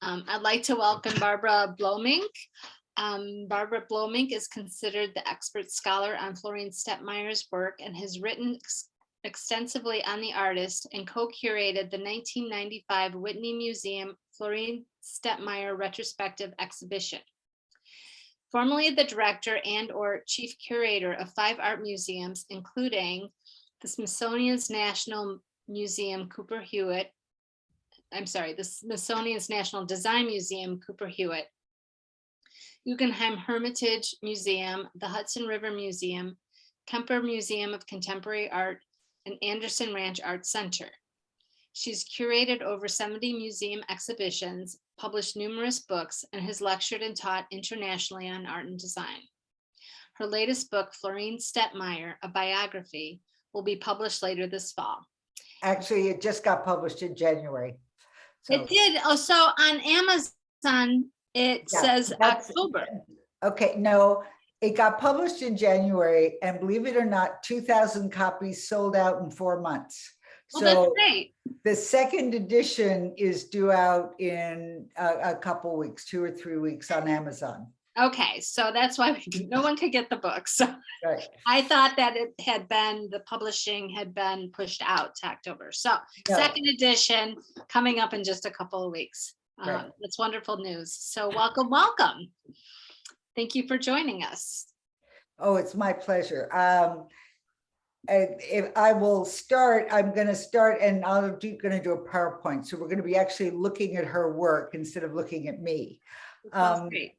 I'd like to welcome Barbara Bloemink. Barbara Bloemink is considered the expert scholar on Florine Stettmeier's work and has written extensively on the artist and co-curated the 1995 Whitney Museum Florine Stettmeier retrospective exhibition. Formerly the director and/or chief curator of 5 art museums, including the Smithsonian's National Museum Cooper Hewitt, the Smithsonian's National Design Museum Cooper Hewitt, Guggenheim Hermitage Museum, the Hudson River Museum, Kemper Museum of Contemporary Art, and Anderson Ranch Art Center. She's curated over 70 museum exhibitions, published numerous books, and has lectured and taught internationally on art and design. Her latest book, Florine Stettmeier, a biography, will be published later this fall. Actually, it just got published in January. So. It did. Oh, so on Amazon, it says October. Okay, no, it got published in January, and believe it or not, 2,000 copies sold out in 4 months. Well, so that's great. The second edition is due out in a couple weeks, 2 or 3 weeks on Amazon. Okay, so that's why no one could get the book. So right. I thought that it had been, the publishing had been pushed out to October. So no. Second edition coming up in just a couple of weeks. Right. That's wonderful news. So welcome, welcome. Thank you for joining us. Oh, it's my pleasure. If I will start, I'm going to start and I'm going to do a PowerPoint. So we're going to be actually looking at her work instead of looking at me. Great.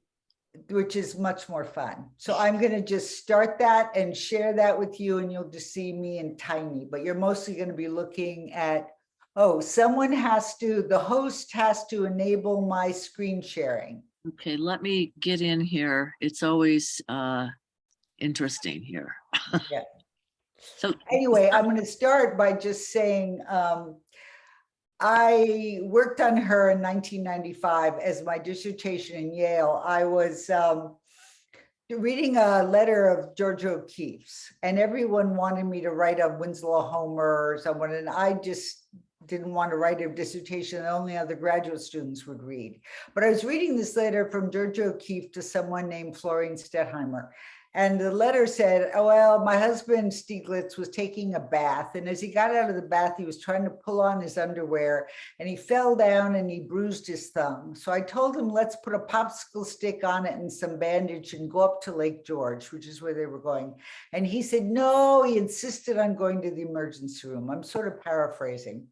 Which is much more fun. So I'm going to just start that and share that with you, and you'll just see me in tiny, but you're mostly going to be looking at, oh, the host has to enable my screen sharing. Okay, let me get in here. It's always interesting here. Yeah. So anyway, I'm going to start by just saying, I worked on her in 1995 as my dissertation in Yale. I was reading a letter of George O'Keeffe's, and everyone wanted me to write on Winslow Homer or someone, and I just didn't want to write a dissertation that only other graduate students would read. But I was reading this letter from George O'Keeffe to someone named Florine Stettheimer. And the letter said, oh, well, my husband Stieglitz was taking a bath. And as he got out of the bath, he was trying to pull on his underwear and he fell down and he bruised his thumb. So I told him, let's put a popsicle stick on it and some bandage and go up to Lake George, which is where they were going. And he said, no, he insisted on going to the emergency room. I'm sort of paraphrasing.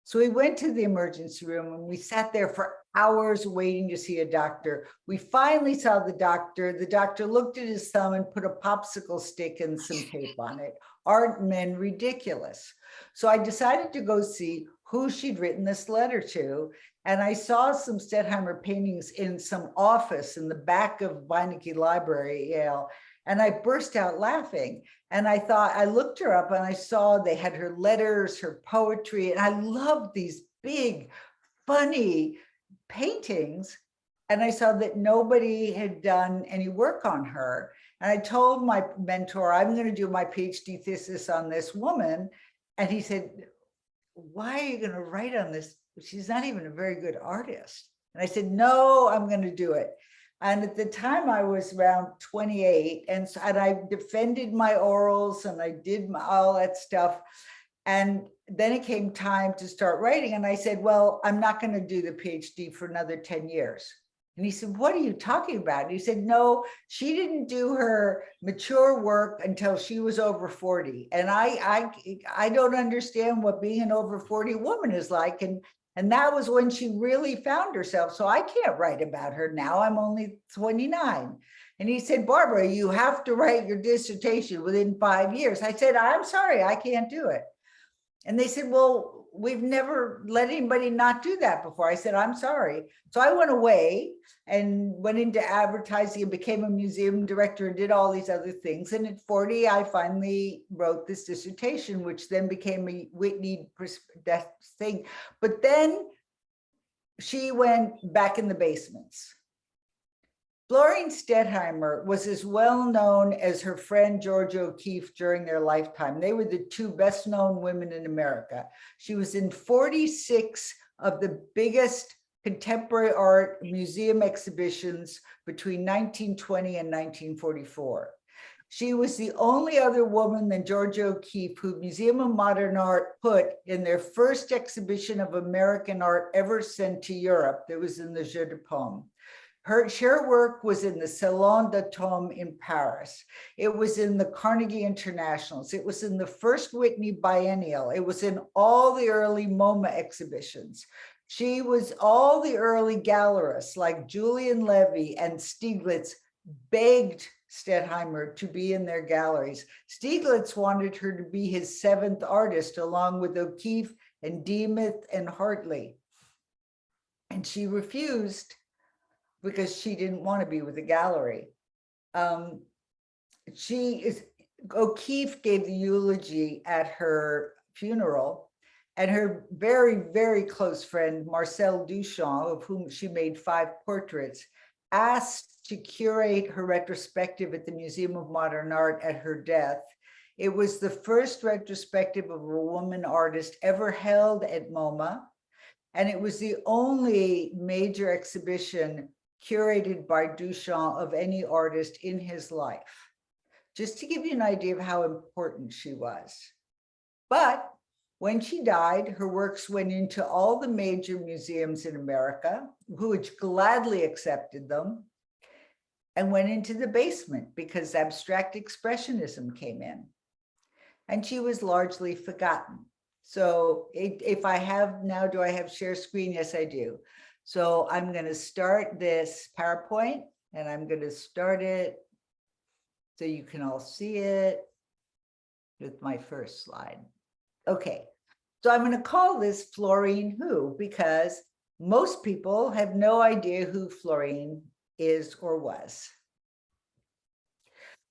So we went to the emergency room and we sat there for hours waiting to see a doctor. We finally saw the doctor. The doctor looked at his thumb and put a popsicle stick and some tape on it. Aren't men ridiculous? So I decided to go see who she'd written this letter to. And I saw some Stettheimer paintings in some office in the back of Beinecke Library, Yale. And I burst out laughing. And I thought, I looked her up and I saw they had her letters, her poetry, and I loved these big, funny paintings. And I saw that nobody had done any work on her. And I told my mentor, I'm going to do my PhD thesis on this woman. And he said, why are you going to write on this? She's not even a very good artist. And I said, no, I'm going to do it. And at the time I was around 28 and I defended my orals and I did all that stuff. And then it came time to start writing. And I said, well, I'm not going to do the PhD for another 10 years. And he said, what are you talking about? And he said, no, she didn't do her mature work until she was over 40. And I don't understand what being an over 40 woman is like. And that was when she really found herself. So I can't write about her now. I'm only 29. And he said, Barbara, you have to write your dissertation within 5 years. I said, I'm sorry, I can't do it. And they said, well, we've never let anybody not do that before. I said, I'm sorry. So I went away and went into advertising and became a museum director and did all these other things. And at 40, I finally wrote this dissertation, which then became a Whitney thing. But then she went back in the basements. Florine Stettheimer was as well known as her friend George O'Keeffe during their lifetime. They were the two best known women in America. She was in 46 of the biggest contemporary art museum exhibitions between 1920 and 1944. She was the only other woman than Georgia O'Keeffe who Museum of Modern Art put in their first exhibition of American art ever sent to Europe. That was in the Jeu de Paume. Her work was in the Salon d'Automne in Paris. It was in the Carnegie Internationals. It was in the first Whitney Biennial. It was in all the early MoMA exhibitions. She was all the early gallerists like Julian Levy and Stieglitz begged Stettheimer to be in their galleries. Stieglitz wanted her to be his seventh artist along with O'Keeffe and Demuth and Hartley. And she refused because she didn't want to be with the gallery. O'Keeffe gave the eulogy at her funeral, and her very, very close friend, Marcel Duchamp, of whom she made 5 portraits, asked to curate her retrospective at the Museum of Modern Art at her death. It was the first retrospective of a woman artist ever held at MoMA, and it was the only major exhibition curated by Duchamp of any artist in his life, just to give you an idea of how important she was. But when she died, her works went into all the major museums in America, which gladly accepted them, and went into the basement because abstract expressionism came in. And she was largely forgotten. So if I have now, do I have share screen? Yes, I do. So I'm going to start this PowerPoint, and I'm going to start it so you can all see it with my first slide. Okay, so I'm going to call this Florine Who, because most people have no idea who Florine is or was.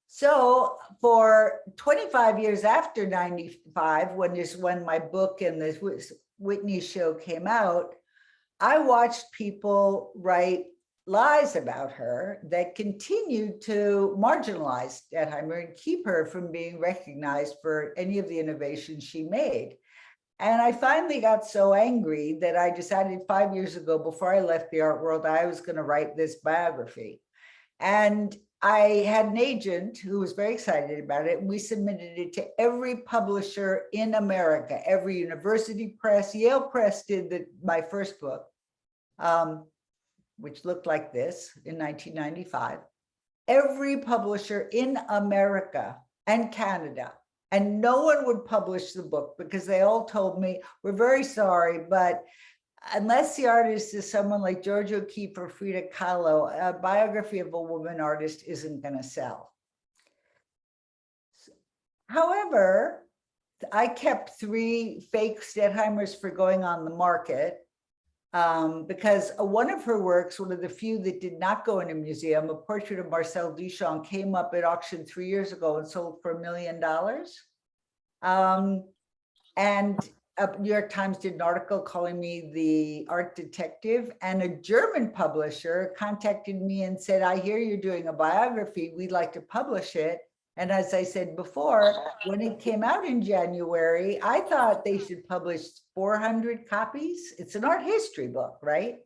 So for 25 years after 95, when my book and the Whitney show came out, I watched people write lies about her that continued to marginalize Stettheimer and keep her from being recognized for any of the innovations she made. And I finally got so angry that I decided 5 years ago, before I left the art world, I was going to write this biography. And I had an agent who was very excited about it, and we submitted it to every publisher in America, every university press. Yale Press did my first book, which looked like this in 1995. Every publisher in America and Canada, and no one would publish the book because they all told me, we're very sorry, but unless the artist is someone like Georgia O'Keeffe or Frida Kahlo, a biography of a woman artist isn't going to sell. However, I kept 3 fake Stettheimers for going on the market because one of her works, one of the few that did not go in a museum, a portrait of Marcel Duchamp, came up at auction 3 years ago and sold for $1 million. And New York Times did an article calling me the art detective, and a German publisher contacted me and said, I hear you're doing a biography, we'd like to publish it. And as I said before, when it came out in January, I thought they should publish 400 copies. It's an art history book, right?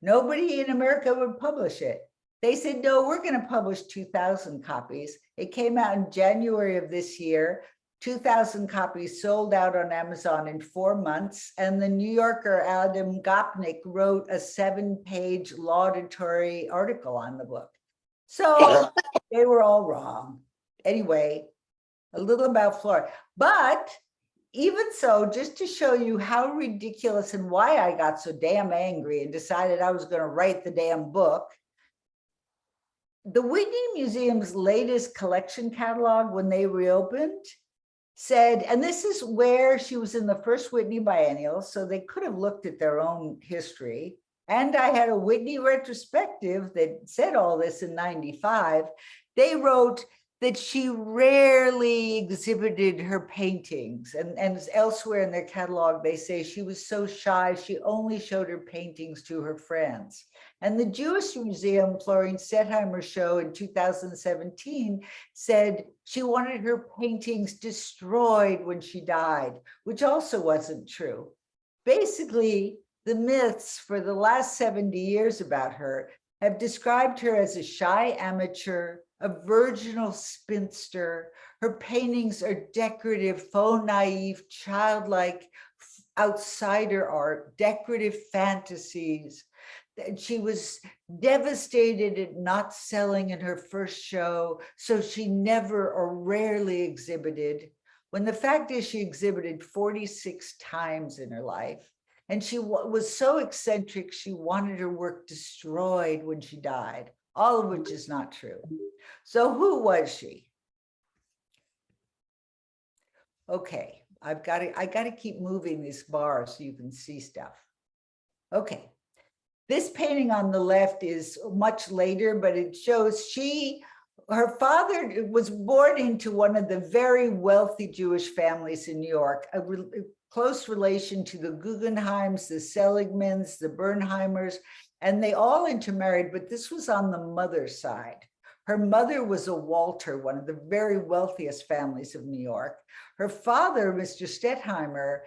Nobody in America would publish it. They said, no, we're going to publish 2,000 copies. It came out in January of this year. 2,000 copies sold out on Amazon in 4 months. And the New Yorker, Adam Gopnik, wrote a 7-page laudatory article on the book. So they were all wrong. Anyway, a little about Florine. But even so, just to show you how ridiculous and why I got so damn angry and decided I was going to write the damn book, the Whitney Museum's latest collection catalog, when they reopened, said, and this is where she was in the first Whitney Biennial, so they could have looked at their own history. And I had a Whitney retrospective that said all this in 95. They wrote that she rarely exhibited her paintings. And elsewhere in their catalog, they say she was so shy, she only showed her paintings to her friends. And the Jewish Museum, Florine Stettheimer show in 2017 said she wanted her paintings destroyed when she died, which also wasn't true. Basically, The myths for the last 70 years about her have described her as a shy amateur, a virginal spinster. Her paintings are decorative, faux naive, childlike, outsider art, decorative fantasies. She was devastated at not selling in her first show, so she never or rarely exhibited. When the fact is she exhibited 46 times in her life. And she was so eccentric, she wanted her work destroyed when she died, all of which is not true. So who was she? Okay, I got to keep moving this bar so you can see stuff. Okay, this painting on the left is much later, but it shows her father was born into one of the very wealthy Jewish families in New York, a close relation to the Guggenheims, the Seligmans, the Bernheimers, and they all intermarried, but this was on the mother's side. Her mother was a Walter, one of the very wealthiest families of New York. Her father, Mr. Stettheimer,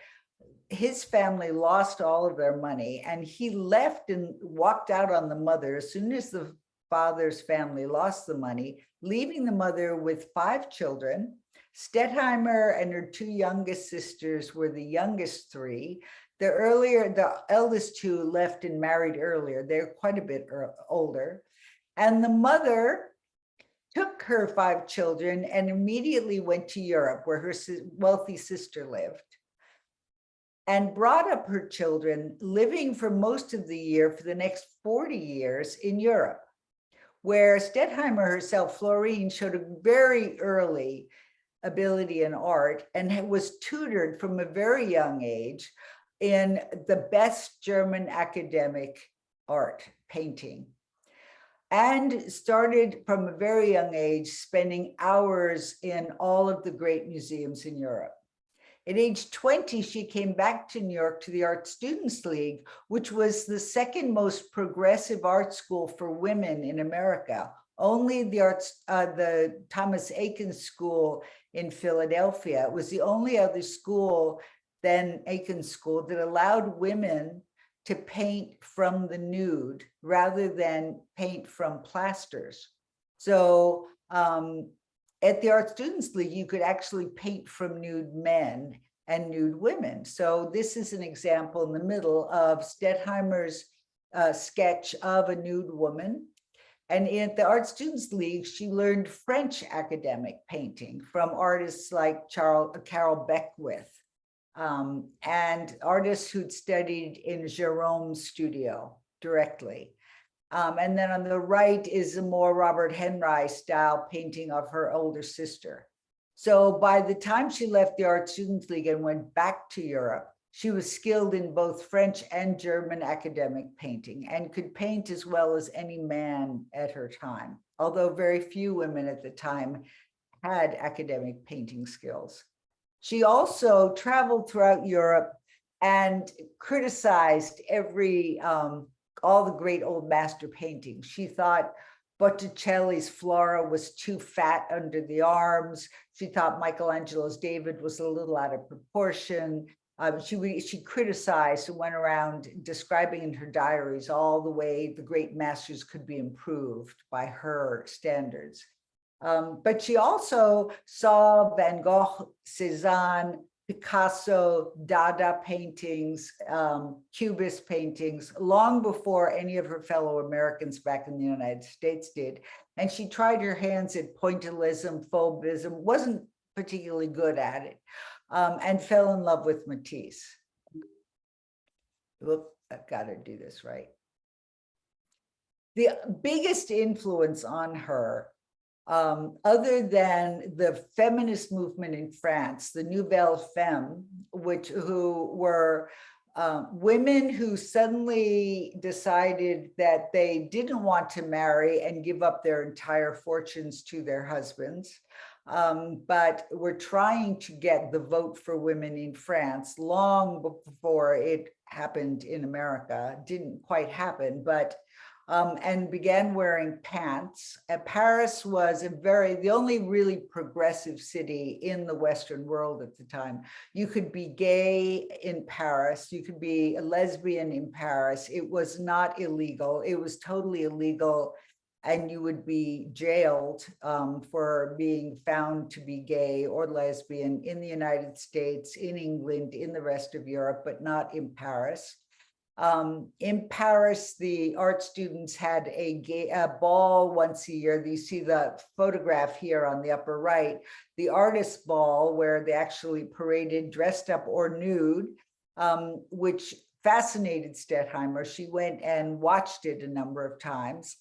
his family lost all of their money and he left and walked out on the mother as soon as the father's family lost the money, leaving the mother with 5 children. Stettheimer and her 2 youngest sisters were the youngest 3. The eldest 2 left and married earlier. They're quite a bit older. And the mother took her 5 children and immediately went to Europe, where her wealthy sister lived, and brought up her children, living for most of the year for the next 40 years in Europe, where Stettheimer herself, Florine, showed a very early ability in art and was tutored from a very young age in the best German academic art, painting, and started from a very young age spending hours in all of the great museums in Europe. At age 20, she came back to New York to the Art Students League, which was the second most progressive art school for women in America. Only the Thomas Eakins School in Philadelphia was the only other school than Eakins School that allowed women to paint from the nude rather than paint from plasters. So at the Art Students League, you could actually paint from nude men and nude women. So this is an example in the middle of Stettheimer's sketch of a nude woman. And at the Art Students League, she learned French academic painting from artists like Carol Beckwith, and artists who'd studied in Jérôme's studio directly. And then on the right is a more Robert Henry style painting of her older sister. So by the time she left the Art Students League and went back to Europe, she was skilled in both French and German academic painting and could paint as well as any man at her time, although very few women at the time had academic painting skills. She also traveled throughout Europe and criticized all the great old master paintings. She thought Botticelli's Flora was too fat under the arms. She thought Michelangelo's David was a little out of proportion. She criticized and went around describing in her diaries all the way the great masters could be improved by her standards. But she also saw Van Gogh, Cézanne, Picasso, Dada paintings, Cubist paintings, long before any of her fellow Americans back in the United States did. And she tried her hands at pointillism, fauvism, wasn't particularly good at it, and fell in love with Matisse. Look, I've got to do this right. The biggest influence on her, other than the feminist movement in France, the Nouvelle Femme, who were women who suddenly decided that they didn't want to marry and give up their entire fortunes to their husbands, but were trying to get the vote for women in France long before it happened in America. It didn't quite happen, but and began wearing pants. Paris was the only really progressive city in the Western world at the time. You could be gay in Paris, you could be a lesbian in Paris. It was not illegal, it was totally illegal, and you would be jailed for being found to be gay or lesbian in the United States, in England, in the rest of Europe, but not in Paris. In Paris, the art students had a ball once a year. You see the photograph here on the upper right, the artist ball, where they actually paraded dressed up or nude, which fascinated Stettheimer. She went and watched it a number of times.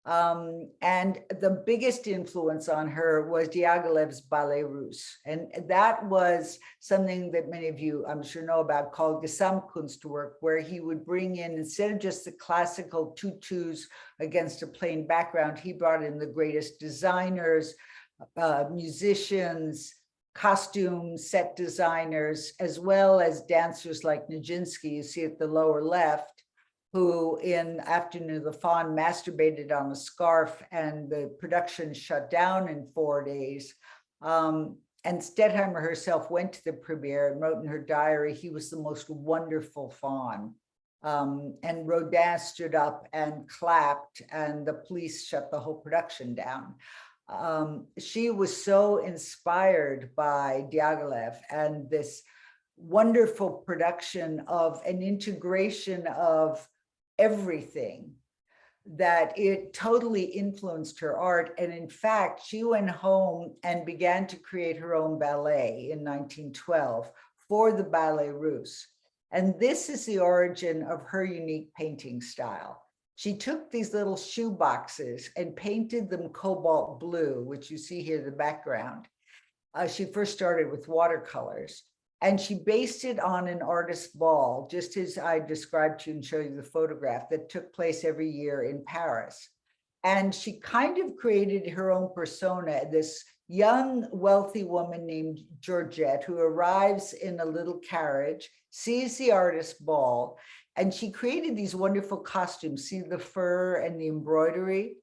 And the biggest influence on her was Diaghilev's Ballet Russe. And that was something that many of you, I'm sure, know about, called Gesamtkunstwerk, where he would bring in, instead of just the classical tutus against a plain background, he brought in the greatest designers, musicians, costumes, set designers, as well as dancers like Nijinsky, you see at the lower left, who in Afternoon of the Faun masturbated on a scarf, and the production shut down in 4 days. And Stettheimer herself went to the premiere and wrote in her diary, he was the most wonderful faun. And Rodin stood up and clapped, and the police shut the whole production down. She was so inspired by Diaghilev and this wonderful production of an integration of everything, that it totally influenced her art. And in fact, she went home and began to create her own ballet in 1912 for the Ballet Russe. And this is the origin of her unique painting style. She took these little shoe boxes and painted them cobalt blue, which you see here in the background. She first started with watercolors. And she based it on an artist's ball, just as I described to you and show you the photograph, that took place every year in Paris. And she kind of created her own persona, this young, wealthy woman named Georgette, who arrives in a little carriage, sees the artist's ball, and she created these wonderful costumes. See the fur and the embroidery?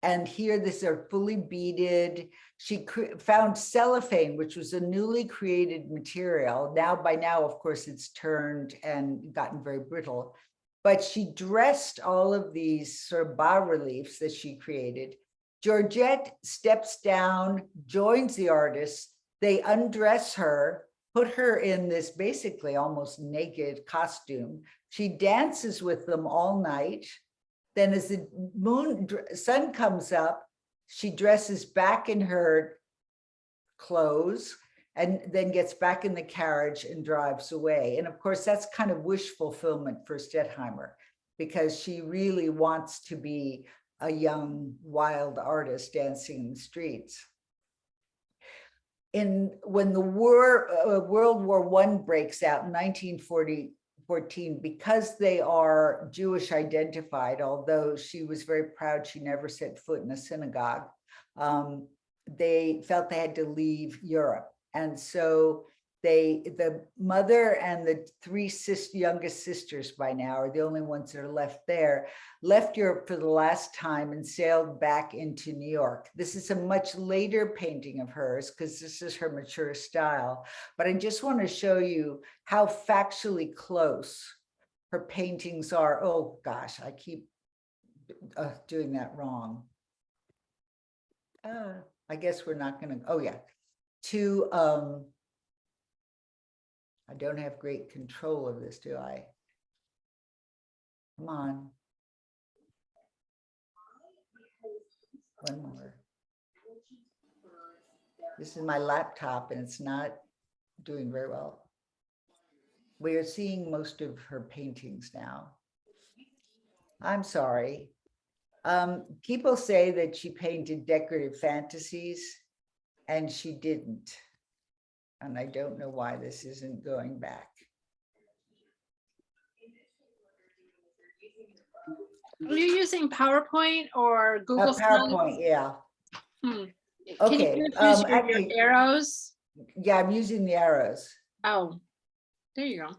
And here, these are fully beaded. She found cellophane, which was a newly created material. By now, of course, it's turned and gotten very brittle. But she dressed all of these sort of bas-reliefs that she created. Georgette steps down, joins the artist. They undress her, put her in this basically almost naked costume. She dances with them all night. Then as the sun comes up, she dresses back in her clothes and then gets back in the carriage and drives away. And of course, that's kind of wish fulfillment for Stettheimer, because she really wants to be a young, wild artist dancing in the streets. When the World War I breaks out in 1914, because they are Jewish identified, although she was very proud she never set foot in a synagogue, they felt they had to leave Europe. And so the mother and the three youngest sisters by now are the only ones that are left there, left Europe for the last time and sailed back into New York. This is a much later painting of hers because this is her mature style. But I just want to show you how factually close her paintings are. Oh gosh, I keep doing that wrong. I guess we're not going to, oh yeah. I don't have great control of this, do I? Come on. One more. This is my laptop and it's not doing very well. We are seeing most of her paintings now. I'm sorry. People say that she painted decorative fantasies and she didn't. And I don't know why this isn't going back. Are you using PowerPoint or Google PowerPoint, yeah. Can Okay. you use your arrows? Yeah, I'm using the arrows. Oh, there you go.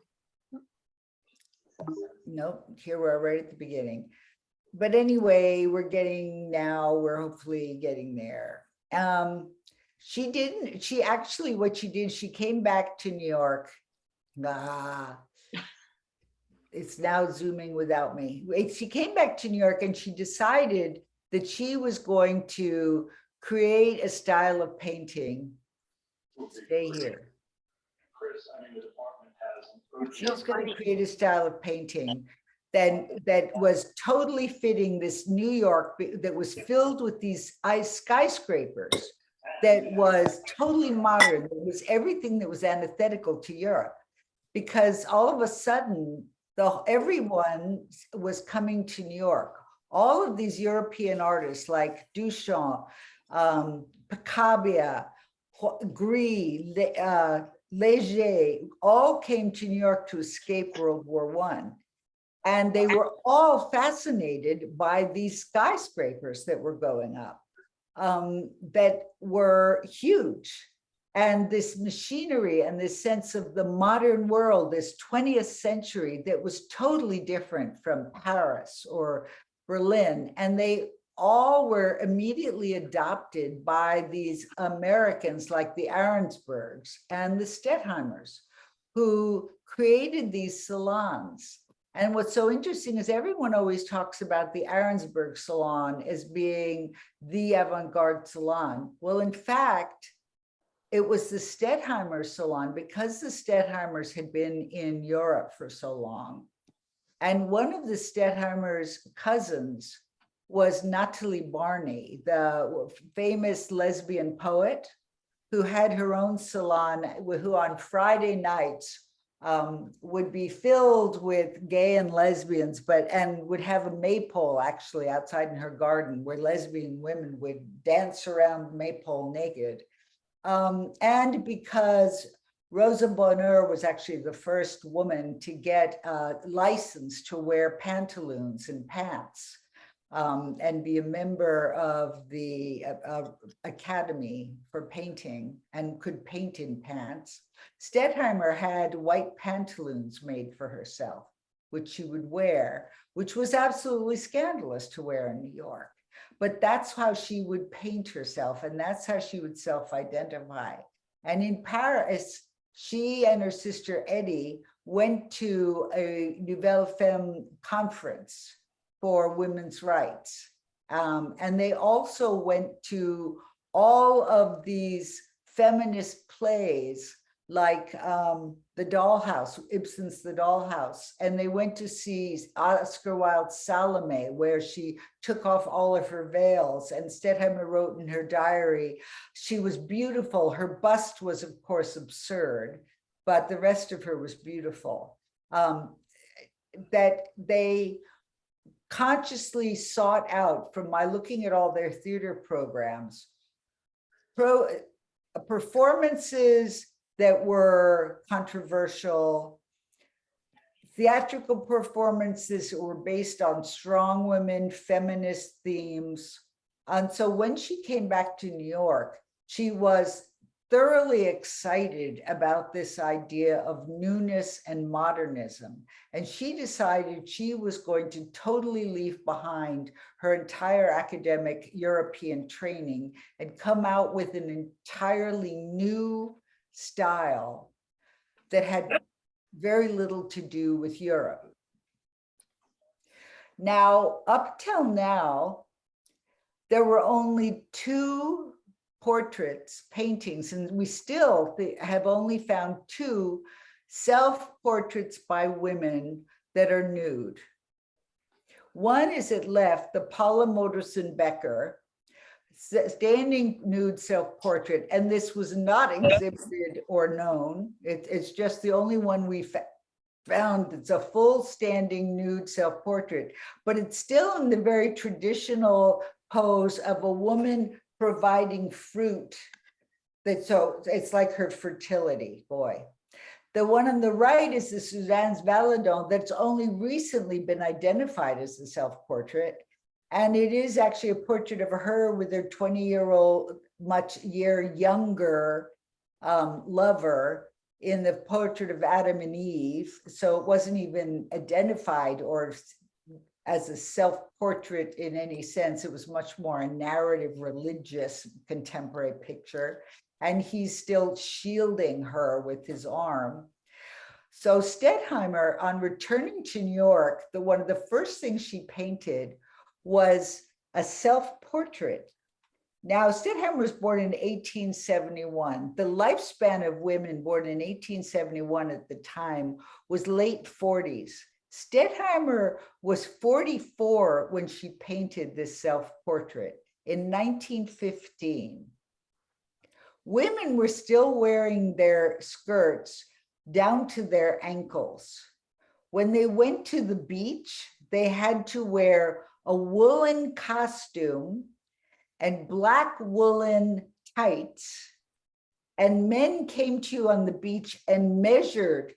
Nope, here we're right at the beginning. but anyway, we're hopefully getting there. She actually, what she did, she came back to New York. It's now zooming without me. She came back to New York and she decided that she was going to create a style of painting. Stay here. She was going to create a style of painting that was totally fitting this New York that was filled with these skyscrapers, that was totally modern. It was everything that was antithetical to Europe, because all of a sudden, everyone was coming to New York. All of these European artists like Duchamp, Picabia, Gris, Leger, all came to New York to escape World War I. And they were all fascinated by these skyscrapers that were going up, that were huge. And this machinery and this sense of the modern world, this 20th century that was totally different from Paris or Berlin. And they all were immediately adopted by these Americans like the Ahrensbergs and the Stettheimers, who created these salons. And what's so interesting is everyone always talks about the Ahrensberg salon as being the avant-garde salon. Well, in fact, it was the Stettheimer salon, because the Stettheimers had been in Europe for so long. And one of the Stettheimer's cousins was Natalie Barney, the famous lesbian poet who had her own salon, who on Friday nights would be filled with gay and lesbians, and would have a maypole actually outside in her garden where lesbian women would dance around the maypole naked. And because Rosa Bonheur was actually the first woman to get a license to wear pantaloons and pants, and be a member of the Academy for Painting and could paint in pants, Stettheimer had white pantaloons made for herself, which she would wear, which was absolutely scandalous to wear in New York. But that's how she would paint herself, and that's how she would self-identify. And in Paris, she and her sister Eddie went to a Nouvelle Femme conference for women's rights. And they also went to all of these feminist plays like The Dollhouse, Ibsen's The Dollhouse. And they went to see Oscar Wilde's Salome, where she took off all of her veils. And Stettheimer wrote in her diary, she was beautiful. Her bust was, of course, absurd, but the rest of her was beautiful. That they consciously sought out, from my looking at all their theater programs, performances that were controversial, theatrical performances that were based on strong women, feminist themes. And so when she came back to New York, she was thoroughly excited about this idea of newness and modernism. And she decided she was going to totally leave behind her entire academic European training and come out with an entirely new style that had very little to do with Europe. Now, up till now, there were only 2 portraits, paintings, and we still have only found 2 self-portraits by women that are nude. One is at left, the Paula Modersohn Becker standing nude self-portrait, and this was not exhibited or known. It's just the only one we found. It's a full standing nude self-portrait, but it's still in the very traditional pose of a woman providing fruit. So it's like her fertility, boy. The one on the right is the Suzanne's Valadon that's only recently been identified as the self-portrait. And it is actually a portrait of her with her 20-year-old, much younger lover in the portrait of Adam and Eve. So it wasn't even identified or as a self-portrait in any sense. It was much more a narrative, religious, contemporary picture. And he's still shielding her with his arm. So Stettheimer, on returning to New York, one of the first things she painted was a self-portrait. Now, Stettheimer was born in 1871. The lifespan of women born in 1871 at the time was late 40s. Stettheimer was 44 when she painted this self-portrait in 1915. Women were still wearing their skirts down to their ankles. When they went to the beach, they had to wear a woolen costume and black woolen tights. And men came to you on the beach and measured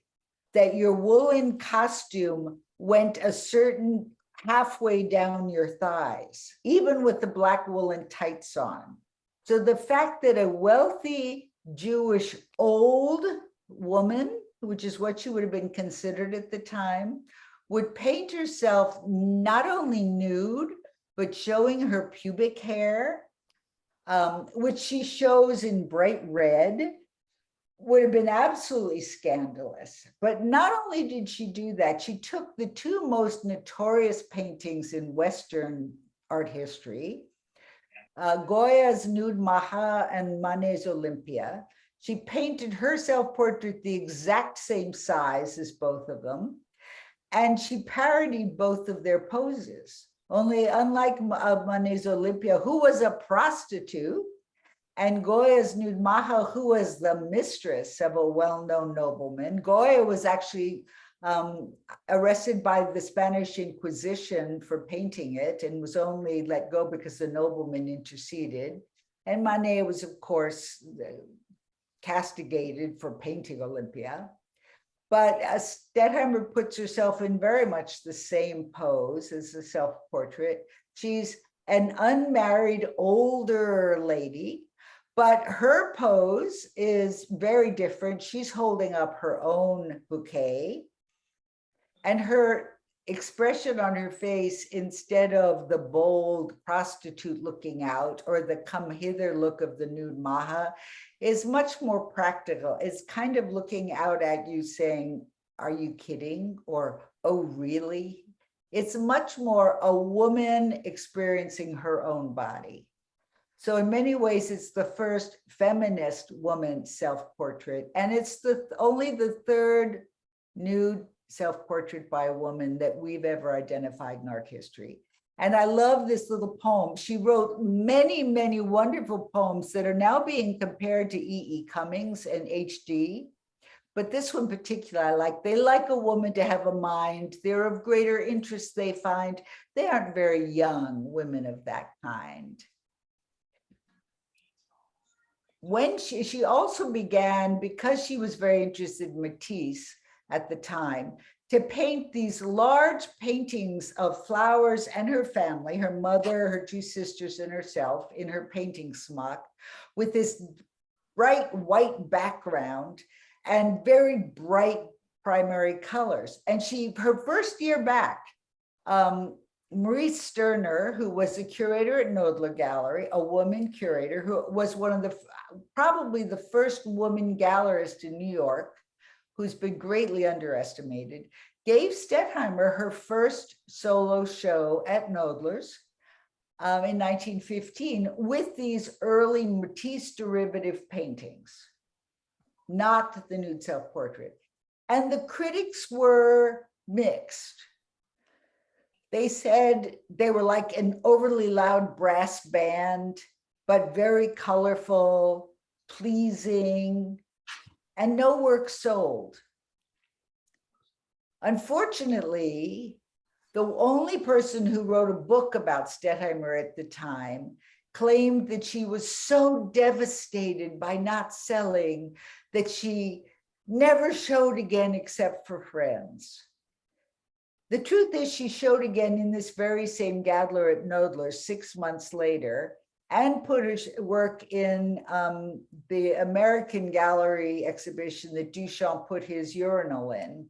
that your woolen costume went a certain halfway down your thighs, even with the black woolen tights on. So the fact that a wealthy Jewish old woman, which is what she would have been considered at the time, would paint herself not only nude, but showing her pubic hair, which she shows in bright red, would have been absolutely scandalous. But not only did she do that, she took the two most notorious paintings in Western art history, Goya's Nude Maha and Manet's Olympia. She painted her self-portrait the exact same size as both of them, and she parodied both of their poses. Only unlike Manet's Olympia, who was a prostitute, and Goya's Nude Maha, who was the mistress of a well-known nobleman. Goya was actually arrested by the Spanish Inquisition for painting it and was only let go because the nobleman interceded. And Manet was, of course, castigated for painting Olympia. But Stettheimer puts herself in very much the same pose as the self-portrait. She's an unmarried older lady, but her pose is very different. She's holding up her own bouquet, and her expression on her face, instead of the bold prostitute looking out or the come hither look of the nude Maha, is much more practical. It's kind of looking out at you saying, are you kidding? Or, oh, really? It's much more a woman experiencing her own body. So in many ways, it's the first feminist woman self-portrait, and it's only the third nude self-portrait by a woman that we've ever identified in art history. And I love this little poem. She wrote many, many wonderful poems that are now being compared to E.E. Cummings and H.D. But this one in particular, I like. They like a woman to have a mind. They're of greater interest, they find. They aren't very young women of that kind. When she also began, because she was very interested in Matisse at the time, to paint these large paintings of flowers and her family, her mother, her two sisters, and herself in her painting smock, with this bright white background and very bright primary colors. And her first year back, Maurice Sterner, who was the curator at Knoedler Gallery, a woman curator, who was one of probably the first woman gallerist in New York, who's been greatly underestimated, gave Stettheimer her first solo show at Knoedler's in 1915 with these early Matisse derivative paintings, not the nude self-portrait. And the critics were mixed. They said they were like an overly loud brass band, but very colorful, pleasing, and no work sold. Unfortunately, the only person who wrote a book about Stettheimer at the time claimed that she was so devastated by not selling that she never showed again except for friends. The truth is, she showed again in this very same Gadler at Knoedler 6 months later, and put her work in the American Gallery exhibition that Duchamp put his urinal in.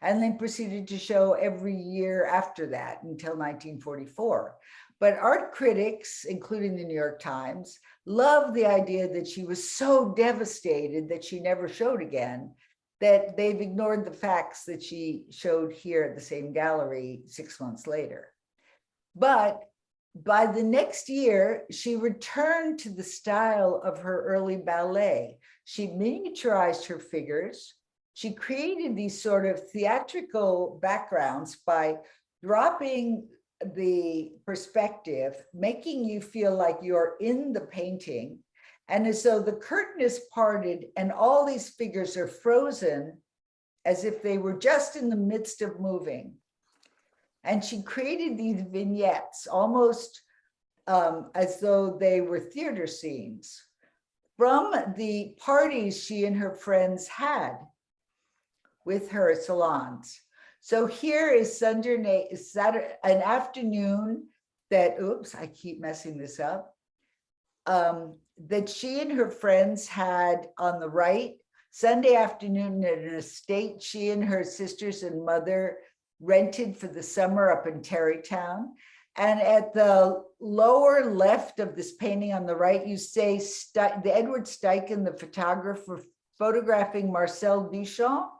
and then proceeded to show every year after that until 1944. But art critics, including the New York Times, loved the idea that she was so devastated that she never showed again, that they've ignored the facts that she showed here at the same gallery 6 months later. But by the next year, she returned to the style of her early ballet. She miniaturized her figures. She created these sort of theatrical backgrounds by dropping the perspective, making you feel like you're in the painting. And as though the curtain is parted and all these figures are frozen as if they were just in the midst of moving. And she created these vignettes almost as though they were theater scenes from the parties she and her friends had with her salons. So here is Saturday, an afternoon that, oops, I keep messing this up, that she and her friends had on the right, Sunday afternoon at an estate she and her sisters and mother rented for the summer up in Tarrytown. And at the lower left of this painting on the right, you say the Edward Steichen, the photographer, photographing Marcel Duchamp.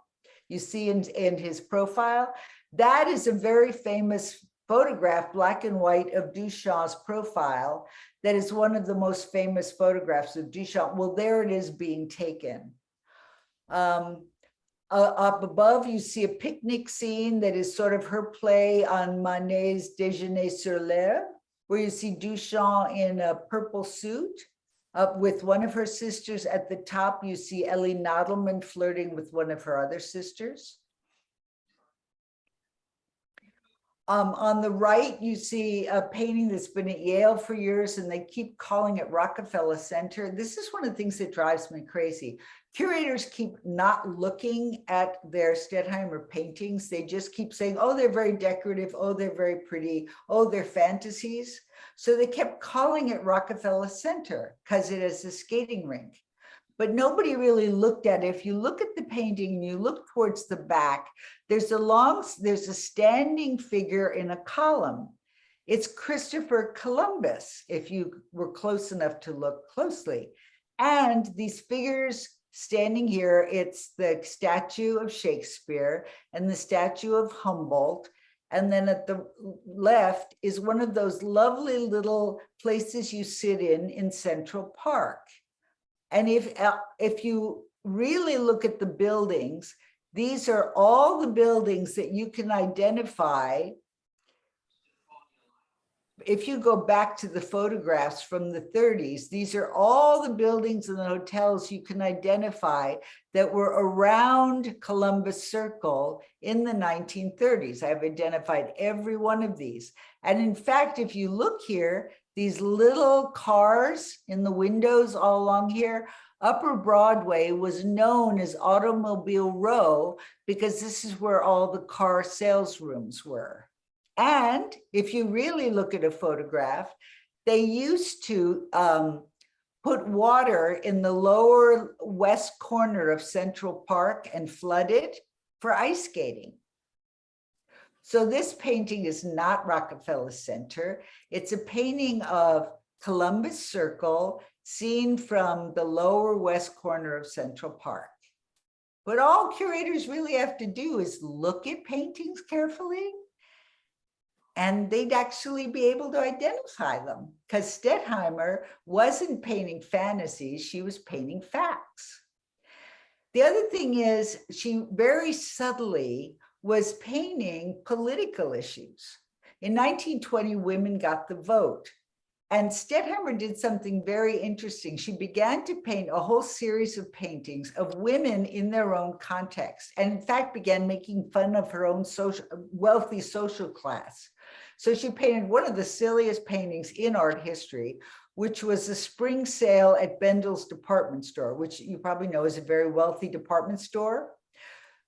You see in his profile, that is a very famous photograph, black and white, of Duchamp's profile. That is one of the most famous photographs of Duchamp. Well, there it is being taken. Up above, you see a picnic scene that is sort of her play on Manet's Déjeuner sur l'herbe, where you see Duchamp in a purple suit. Up with one of her sisters at the top, you see Ellie Nadelman flirting with one of her other sisters. On the right, you see a painting that's been at Yale for years, and they keep calling it Rockefeller Center. This is one of the things that drives me crazy. Curators keep not looking at their Stettheimer paintings. They just keep saying, oh, they're very decorative. Oh, they're very pretty. Oh, they're fantasies. So they kept calling it Rockefeller Center because it is a skating rink. But nobody really looked at it. If you look at the painting and you look towards the back, there's a standing figure in a column. It's Christopher Columbus, if you were close enough to look closely. And these figures standing here, it's the statue of Shakespeare and the statue of Humboldt. And then at the left is one of those lovely little places you sit in Central Park. And if you really look at the buildings, these are all the buildings that you can identify. If you go back to the photographs from the 30s, these are all the buildings and the hotels you can identify that were around Columbus Circle in the 1930s. I've identified every one of these. And in fact, if you look here, these little cars in the windows all along here, Upper Broadway was known as Automobile Row because this is where all the car sales rooms were. And if you really look at a photograph, they used to put water in the lower west corner of Central Park and flood it for ice skating. So this painting is not Rockefeller Center. It's a painting of Columbus Circle seen from the lower west corner of Central Park. But all curators really have to do is look at paintings carefully, and they'd actually be able to identify them, because Stettheimer wasn't painting fantasies, she was painting facts. The other thing is she very subtly was painting political issues. In 1920, women got the vote. And Stettheimer did something very interesting. She began to paint a whole series of paintings of women in their own context, and in fact began making fun of her own wealthy social class. So she painted one of the silliest paintings in art history, which was a spring sale at Bendel's department store, which you probably know is a very wealthy department store.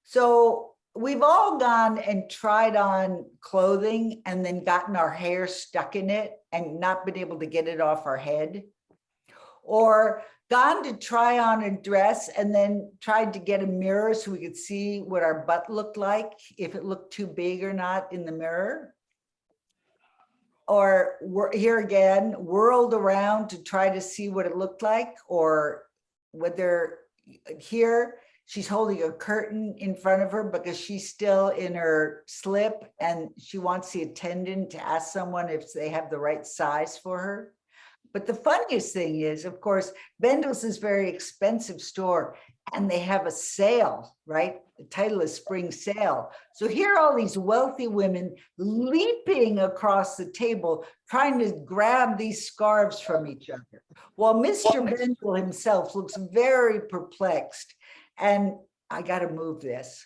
So we've all gone and tried on clothing and then gotten our hair stuck in it and not been able to get it off our head. or gone to try on a dress and then tried to get a mirror so we could see what our butt looked like, if it looked too big or not in the mirror. Or here again, whirled around to try to see what it looked like, or whether here she's holding a curtain in front of her because she's still in her slip and she wants the attendant to ask someone if they have the right size for her. But the funniest thing is, of course, Bendel's is a very expensive store and they have a sale, right? The title is Spring Sale. So here are all these wealthy women leaping across the table, trying to grab these scarves from each other, while Mr. Bendel himself looks very perplexed. And I got to move this.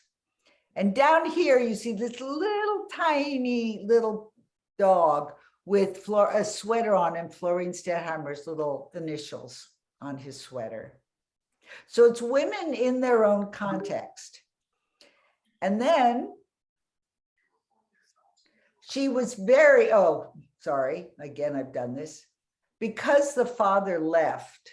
And down here, you see this little tiny little dog with a sweater on and Florine Stettheimer's little initials on his sweater. So it's women in their own context. And then she was very, oh, sorry, again, I've done this. Because the father left,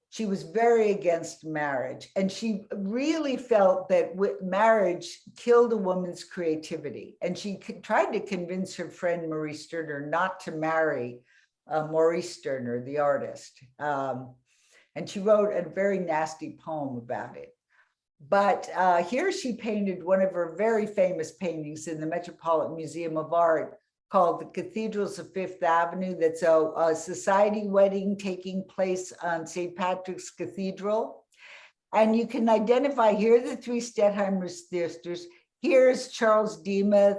she was very against marriage. And she really felt that marriage killed a woman's creativity. And she tried to convince her friend Maurice Stirner not to marry Maurice Stirner, the artist. And she wrote a very nasty poem about it. But here she painted one of her very famous paintings in the Metropolitan Museum of Art called The Cathedrals of Fifth Avenue. That's a society wedding taking place on St. Patrick's Cathedral. And you can identify, here are the three Stettheimer sisters. Here's Charles Demuth.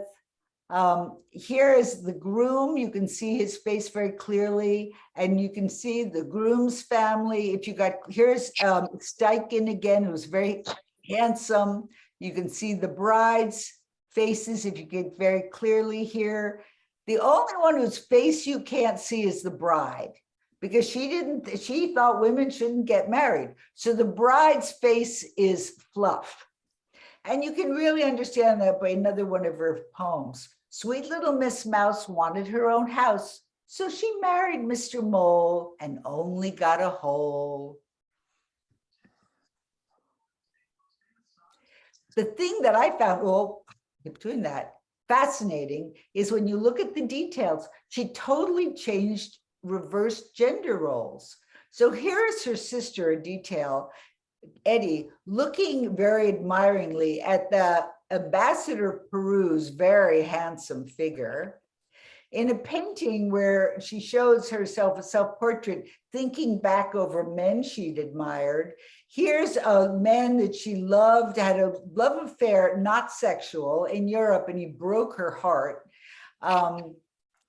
Here is the groom. You can see his face very clearly. And you can see the groom's family. If you got, here's Steichen again, who's very handsome. You can see the bride's faces if you get very clearly here. The only one whose face you can't see is the bride, because she thought women shouldn't get married. So the bride's face is fluff. And you can really understand that by another one of her poems. Sweet little Miss Mouse wanted her own house, so she married Mr. Mole and only got a hole. The thing that I found, well, between that, fascinating is when you look at the details, she totally changed, reversed gender roles. So here is her sister, a detail, Eddie, looking very admiringly at the ambassador Peru's very handsome figure in a painting where she shows herself a self-portrait, thinking back over men she'd admired. Here's a man that she loved, had a love affair, not sexual, in Europe, and he broke her heart.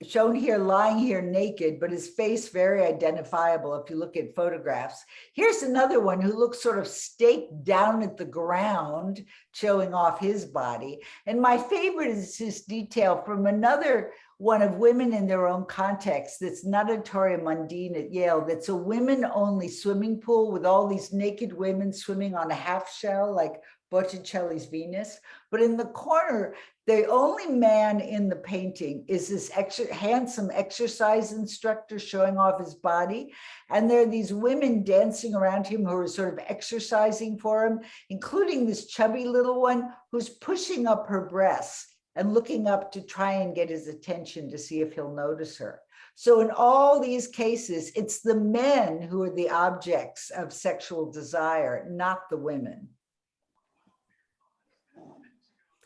Shown here, lying here naked, but his face very identifiable if you look at photographs. Here's another one who looks sort of staked down at the ground, showing off his body. And my favorite is this detail from another one of women in their own context, that's Natatorium Mundine at Yale, that's a women-only swimming pool with all these naked women swimming on a half shell, like Botticelli's Venus. But in the corner, the only man in the painting is this handsome exercise instructor showing off his body. And there are these women dancing around him who are sort of exercising for him, including this chubby little one who's pushing up her breasts and looking up to try and get his attention to see if he'll notice her. So in all these cases, it's the men who are the objects of sexual desire, not the women.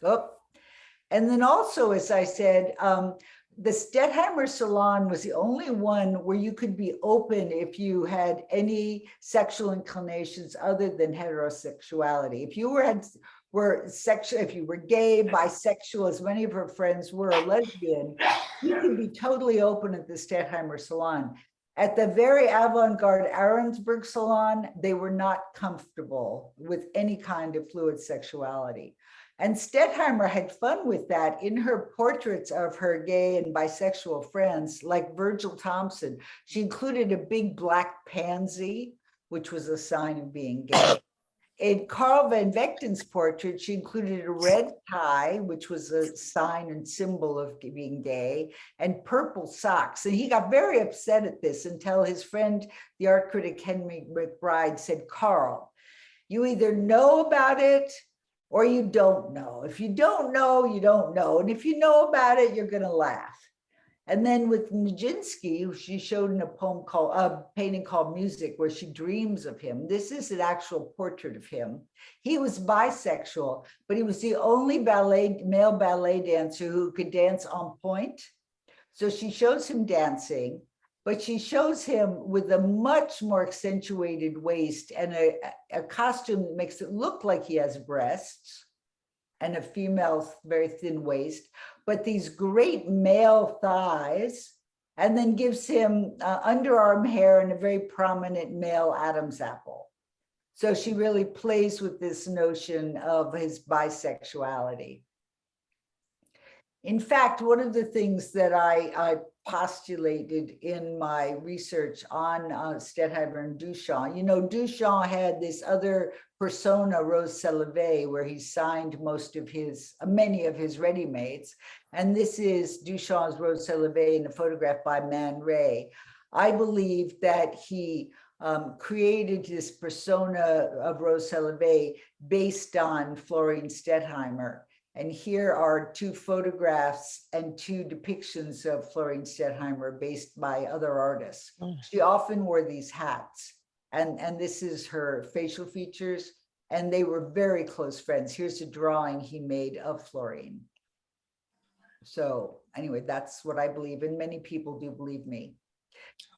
Oh. And then also, as I said, the Stettheimer salon was the only one where you could be open if you had any sexual inclinations other than heterosexuality. If you if you were gay, bisexual, as many of her friends were, a lesbian, you could be totally open at the Stettheimer salon. At the very avant-garde Arensberg salon, they were not comfortable with any kind of fluid sexuality. And Stettheimer had fun with that in her portraits of her gay and bisexual friends, like Virgil Thompson. She included a big black pansy, which was a sign of being gay. In Carl van Vechten's portrait, she included a red tie, which was a sign and symbol of being gay, and purple socks. And he got very upset at this until his friend, the art critic Henry McBride, said, Carl, you either know about it or you don't know. If you don't know, you don't know. And if you know about it, you're going to laugh. And then with Nijinsky, who she showed in a painting called Music, where she dreams of him. This is an actual portrait of him. He was bisexual, but he was the only male ballet dancer who could dance on point. So she shows him dancing, but she shows him with a much more accentuated waist and a costume that makes it look like he has breasts and a female very thin waist, but these great male thighs, and then gives him underarm hair and a very prominent male Adam's apple. So she really plays with this notion of his bisexuality. In fact, one of the things that I postulated in my research on Stettheimer and Duchamp, Duchamp had this other persona, Rose Sellevé, where he signed many of his ready-mades. And this is Duchamp's Rose Sellevé in a photograph by Man Ray. I believe that he created this persona of Rose Sellevé based on Florine Stettheimer. And here are two photographs and two depictions of Florine Stettheimer based by other artists. She often wore these hats, and this is her facial features, and they were very close friends. Here's a drawing he made of Florine. So anyway, that's what I believe, and many people do believe me.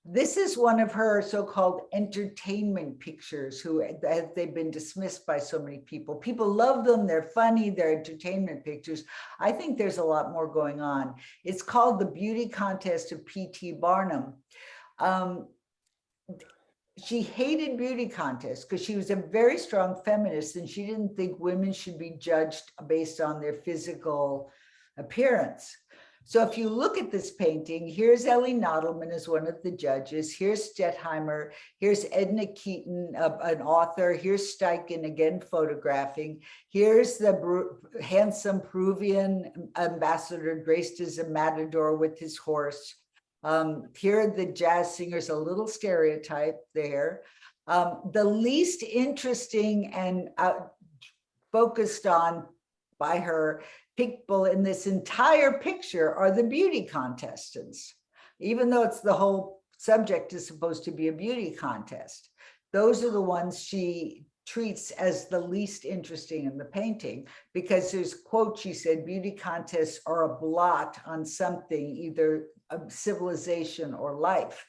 This is one of her so-called entertainment pictures, they've been dismissed by so many people. People love them, they're funny, they're entertainment pictures. I think there's a lot more going on. It's called The Beauty Contest of P.T. Barnum. She hated beauty contests because she was a very strong feminist and she didn't think women should be judged based on their physical appearance. So if you look at this painting, here's Ellie Nottleman as one of the judges, here's Stettheimer, here's Edna Keaton, an author, here's Steichen again photographing, here's the handsome Peruvian ambassador dressed as a matador with his horse. Here are the jazz singers, a little stereotype there. The least interesting and focused on by her people in this entire picture are the beauty contestants, even though it's the whole subject is supposed to be a beauty contest. Those are the ones she treats as the least interesting in the painting, because there's a quote, she said, beauty contests are a blot on something, either a civilization or life.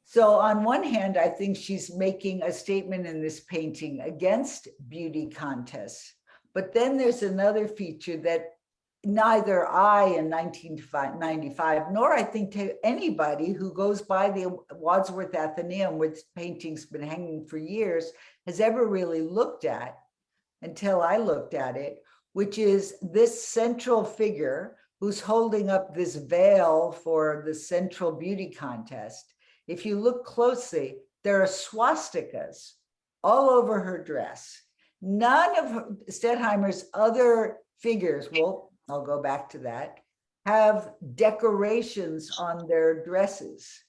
So on one hand, I think she's making a statement in this painting against beauty contests. But then there's another feature that neither I in 1995, nor I think to anybody who goes by the Wadsworth Athenaeum, where this painting's been hanging for years, has ever really looked at until I looked at it, which is this central figure who's holding up this veil for the central beauty contest. If you look closely, there are swastikas all over her dress. None of Stettheimer's other figures, well, I'll go back to that, have decorations on their dresses.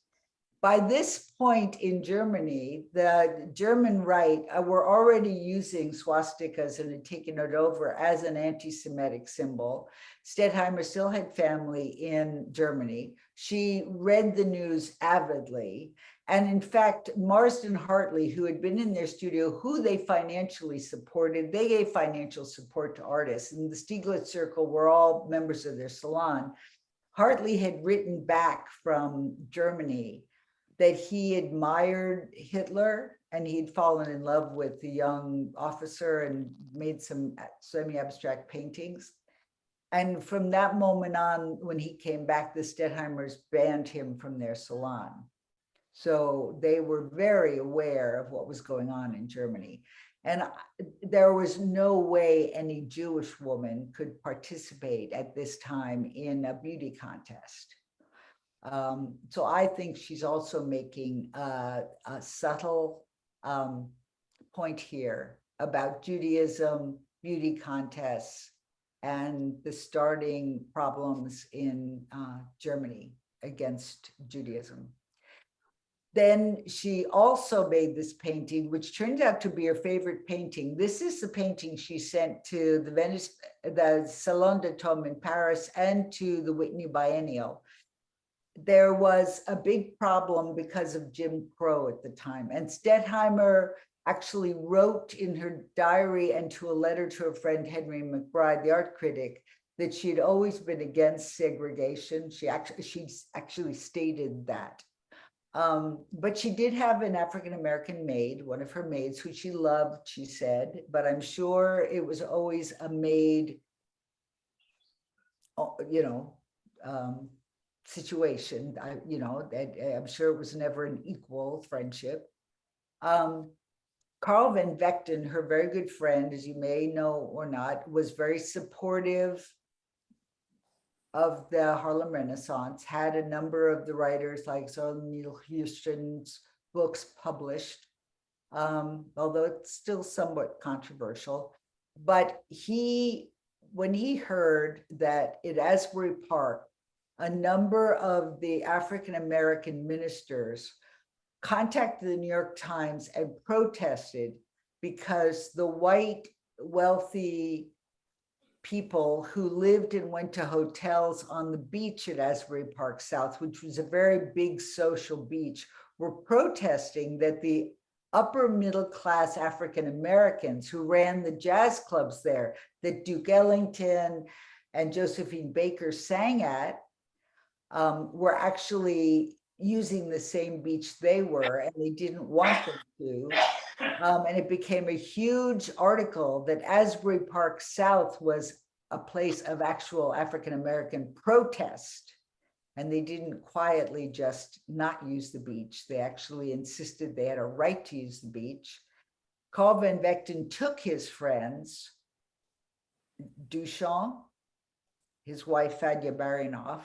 By this point in Germany, the German right were already using swastikas and had taken it over as an anti-Semitic symbol. Stettheimer still had family in Germany. She read the news avidly. And in fact, Marsden Hartley, who had been in their studio, who they financially supported, they gave financial support to artists. And the Stieglitz Circle were all members of their salon. Hartley had written back from Germany that he admired Hitler and he'd fallen in love with the young officer and made some semi-abstract paintings. And from that moment on, when he came back, the Stettheimers banned him from their salon. So they were very aware of what was going on in Germany. And there was no way any Jewish woman could participate at this time in a beauty contest. So I think she's also making a subtle point here about Judaism, beauty contests, and the starting problems in Germany against Judaism. Then she also made this painting, which turned out to be her favorite painting. This is the painting she sent to the Salon de Tome in Paris and to the Whitney Biennial. There was a big problem because of Jim Crow at the time. And Stettheimer actually wrote in her diary and to a letter to her friend Henry McBride, the art critic, that she had always been against segregation. She actually stated that. But she did have an African-American maid, one of her maids, who she loved, she said, but I'm sure it was always a maid, situation. I'm sure it was never an equal friendship. Carl van Vechten, her very good friend, as you may know or not, was very supportive of the Harlem Renaissance, had a number of the writers like Neil Houston's books published, although it's still somewhat controversial. But when he heard that at Asbury Park, a number of the African-American ministers contacted the New York Times and protested because the white, wealthy people who lived and went to hotels on the beach at Asbury Park South, which was a very big social beach, were protesting that the upper middle class African Americans who ran the jazz clubs there, that Duke Ellington and Josephine Baker sang at, were actually using the same beach they were, and they didn't want them to. And it became a huge article that Asbury Park South was a place of actual African-American protest. And they didn't quietly just not use the beach. They actually insisted they had a right to use the beach. Carl van Vechten took his friends, Duchamp, his wife Fadia Barinoff,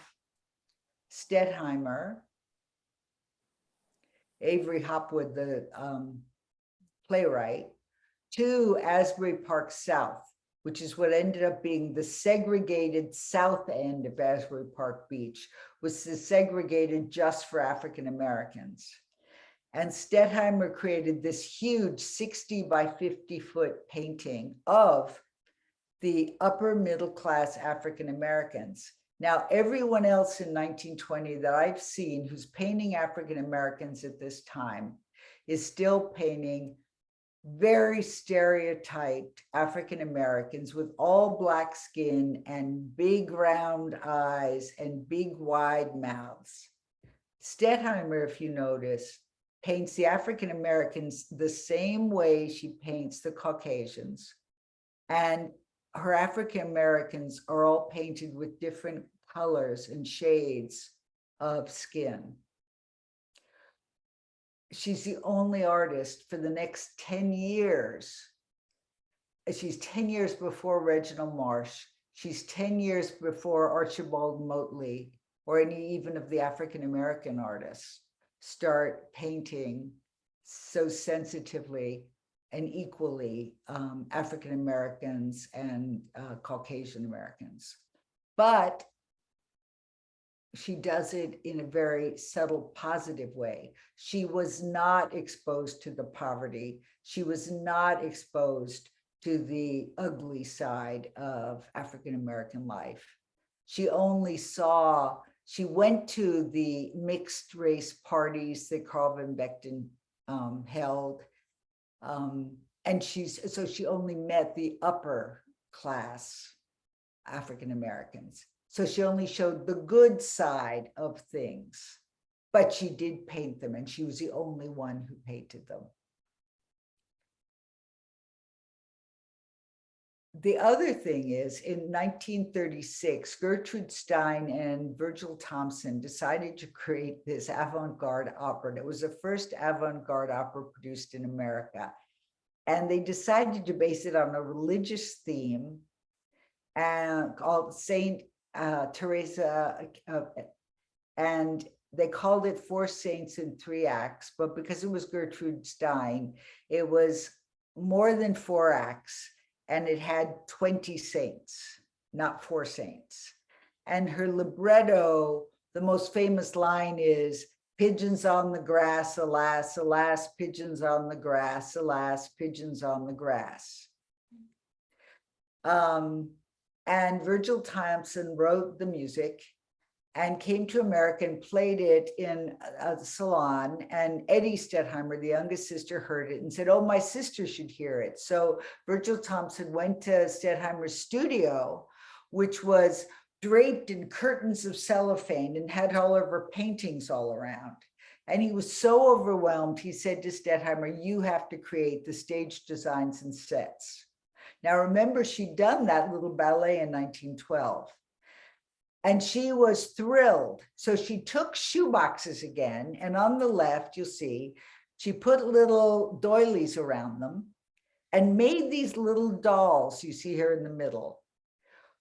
Stettheimer, Avery Hopwood, the playwright, to Asbury Park South, which is what ended up being the segregated south end of Asbury Park Beach, was segregated just for African Americans. And Stettheimer created this huge 60 by 50 foot painting of the upper middle class African Americans. Now, everyone else in 1920 that I've seen who's painting African Americans at this time is still painting very stereotyped African Americans with all Black skin and big round eyes and big wide mouths. Stettheimer, if you notice, paints the African Americans the same way she paints the Caucasians. And her African Americans are all painted with different colors and shades of skin. She's the only artist for the next 10 years. She's 10 years before Reginald Marsh. She's 10 years before Archibald Motley or any even of the African-American artists start painting so sensitively and equally African-Americans and Caucasian Americans. But she does it in a very subtle, positive way. She was not exposed to the poverty. She was not exposed to the ugly side of African-American life. She only saw, she went to the mixed race parties that Carl van Vechten held. And so she only met the upper class African-Americans. So she only showed the good side of things, but she did paint them, and she was the only one who painted them. The other thing is, in 1936, Gertrude Stein and Virgil Thomson decided to create this avant-garde opera. It was the first avant-garde opera produced in America. And they decided to base it on a religious theme called Saint Teresa, and they called it Four Saints in Three Acts, but because it was Gertrude Stein, it was more than 4 acts, and it had 20 saints, not 4 saints. And her libretto, the most famous line is, pigeons on the grass, alas, alas, pigeons on the grass, alas, pigeons on the grass. And Virgil Thompson wrote the music and came to America and played it in a salon. And Eddie Stettheimer, the youngest sister, heard it and said, oh, my sister should hear it. So Virgil Thompson went to Stettheimer's studio, which was draped in curtains of cellophane and had all of her paintings all around. And he was so overwhelmed, he said to Stettheimer, you have to create the stage designs and sets. Now, remember, she'd done that little ballet in 1912. And she was thrilled. So she took shoeboxes again. And on the left, you'll see, she put little doilies around them and made these little dolls, you see here in the middle,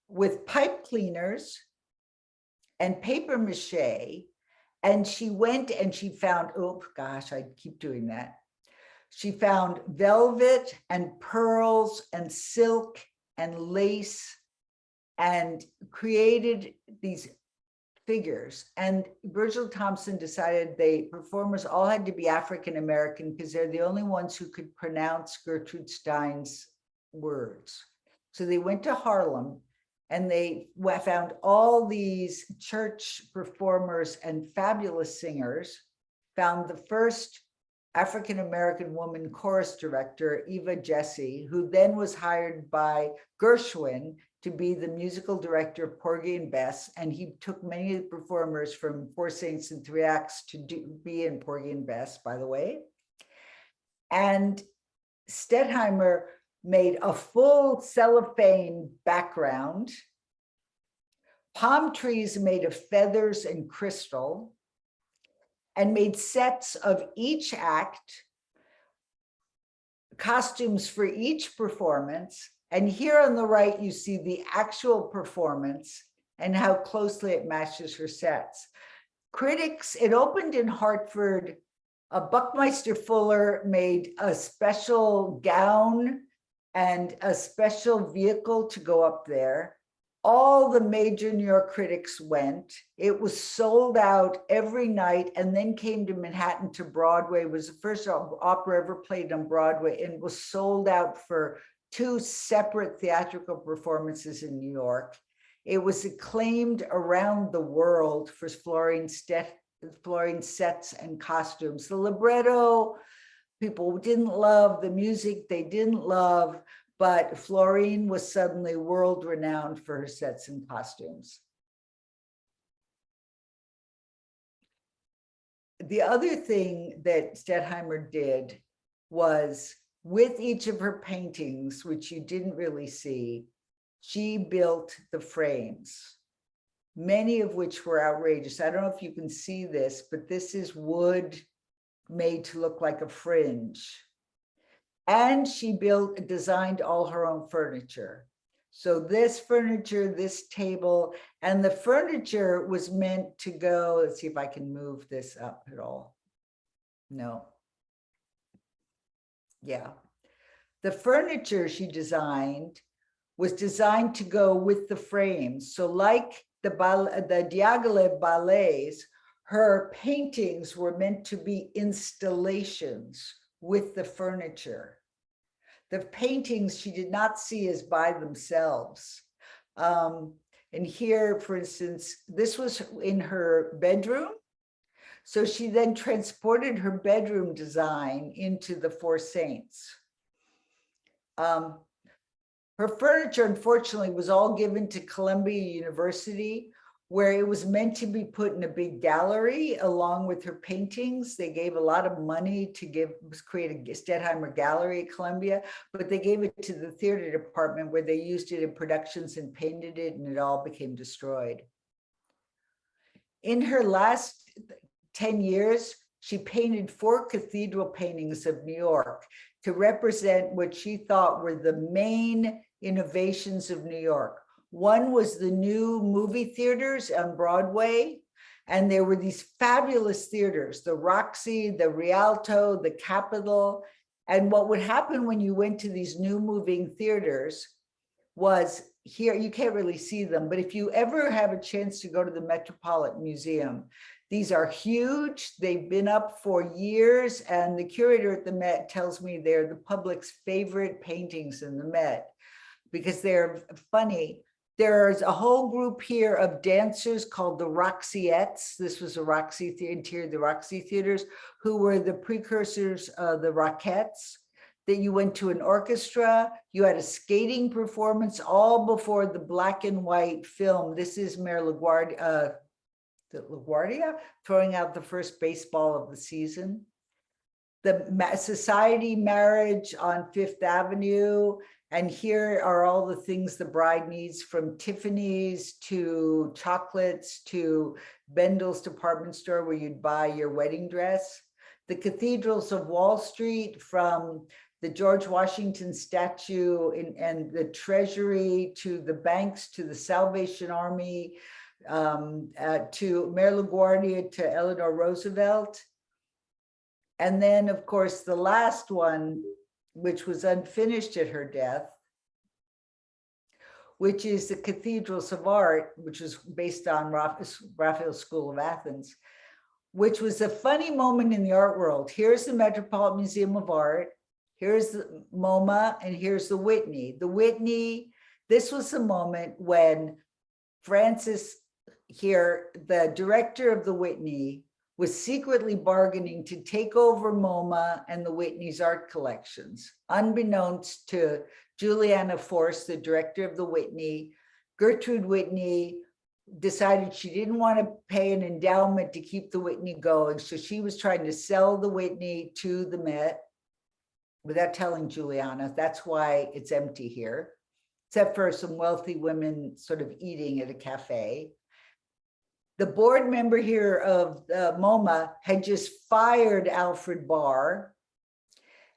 with pipe cleaners and paper mache. And she went and she found, oh gosh, I keep doing that. She found velvet and pearls and silk and lace and created these figures. And Virgil Thompson decided performers all had to be African-American because they're the only ones who could pronounce Gertrude Stein's words. So they went to Harlem and they found all these church performers and fabulous singers, found the first African-American woman chorus director, Eva Jesse, who then was hired by Gershwin to be the musical director of Porgy and Bess. And he took many of the performers from Four Saints and Three Acts to be in Porgy and Bess, by the way. And Stettheimer made a full cellophane background, palm trees made of feathers and crystal, and made sets of each act, costumes for each performance. And here on the right, you see the actual performance and how closely it matches her sets. Critics, it opened in Hartford. Buckmeister Fuller made a special gown and a special vehicle to go up there. All the major New York critics went. It was sold out every night and then came to Manhattan to Broadway. It was the first opera ever played on Broadway and was sold out for 2 separate theatrical performances in New York. It was acclaimed around the world for Florine sets and costumes. The libretto, people didn't love. The music, they didn't love. But Florine was suddenly world renowned for her sets and costumes. The other thing that Stettheimer did was, with each of her paintings, which you didn't really see, she built the frames, many of which were outrageous. I don't know if you can see this, but this is wood made to look like a fringe. And she designed all her own furniture. So this furniture, this table, and the furniture was meant to go, let's see if I can move this up at all. No. Yeah. The furniture she designed was designed to go with the frames. So like the Diaghilev ballets, her paintings were meant to be installations with the furniture. The paintings she did not see as by themselves. And here, for instance, this was in her bedroom. So she then transported her bedroom design into the Four Saints. Her furniture, unfortunately, was all given to Columbia University, where it was meant to be put in a big gallery along with her paintings. They gave a lot of money to create a Stettheimer gallery at Columbia, but they gave it to the theater department where they used it in productions and painted it, and it all became destroyed. In her last 10 years, she painted 4 cathedral paintings of New York to represent what she thought were the main innovations of New York. One was the new movie theaters on Broadway, and there were these fabulous theaters, the Roxy, the Rialto, the Capitol, And what would happen when you went to these new moving theaters was here, you can't really see them, but if you ever have a chance to go to the Metropolitan Museum, these are huge. They've been up for years, and the curator at the Met tells me they're the public's favorite paintings in the Met because they're funny. There's a whole group here of dancers called the Roxyettes. This was a Roxy interior, the Roxy theaters, who were the precursors of the Rockettes. That you went to an orchestra, you had a skating performance, all before the black and white film. This is Mayor LaGuardia throwing out the first baseball of the season. The society marriage on Fifth Avenue. And here are all the things the bride needs, from Tiffany's to chocolates to Bendel's department store where you'd buy your wedding dress. The cathedrals of Wall Street, from the George Washington statue and the Treasury to the banks to the Salvation Army, to Mayor LaGuardia to Eleanor Roosevelt. And then, of course, the last one, which was unfinished at her death, which is the Cathedrals of Art, which was based on Raphael's School of Athens, which was a funny moment in the art world. Here's the Metropolitan Museum of Art, here's the MoMA, and here's the Whitney. The Whitney, this was the moment when Francis here, the director of the Whitney, was secretly bargaining to take over MoMA and the Whitney's art collections. Unbeknownst to Juliana Force, the director of the Whitney, Gertrude Whitney decided she didn't want to pay an endowment to keep the Whitney going. So she was trying to sell the Whitney to the Met without telling Juliana. That's why it's empty here, except for some wealthy women sort of eating at a cafe. The board member here of MoMA had just fired Alfred Barr.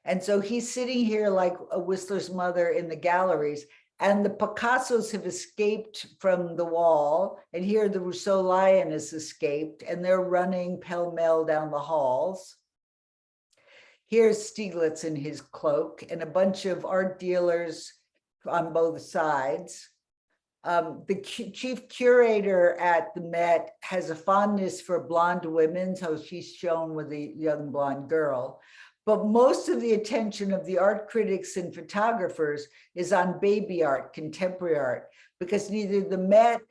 And so he's sitting here like a Whistler's mother in the galleries, and the Picassos have escaped from the wall. And here the Rousseau Lion has escaped, and they're running pell-mell down the halls. Here's Stieglitz in his cloak and a bunch of art dealers on both sides. The chief curator at the Met has a fondness for blonde women, so she's shown with a young blonde girl. But most of the attention of the art critics and photographers is on baby art, contemporary art, because neither the Met,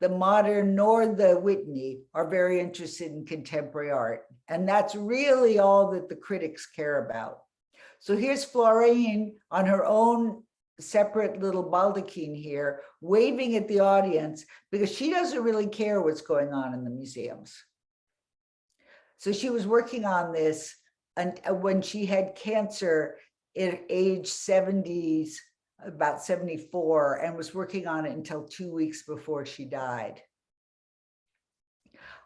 the Modern, nor the Whitney are very interested in contemporary art. And that's really all that the critics care about. So here's Florine on her own separate little baldachin here, waving at the audience because she doesn't really care what's going on in the museums. So she was working on this and when she had cancer at age 70s, about 74, and was working on it until 2 weeks before she died.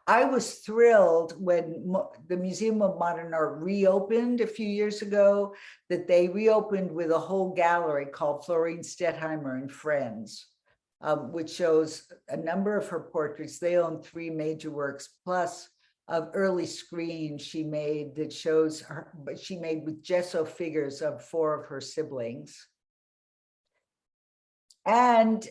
I was thrilled when the Museum of Modern Art reopened a few years ago, that they reopened with a whole gallery called Florine Stettheimer and Friends, which shows a number of her portraits. They own 3 major works, plus of early screens she made that shows her, but she made with gesso figures of 4 of her siblings. And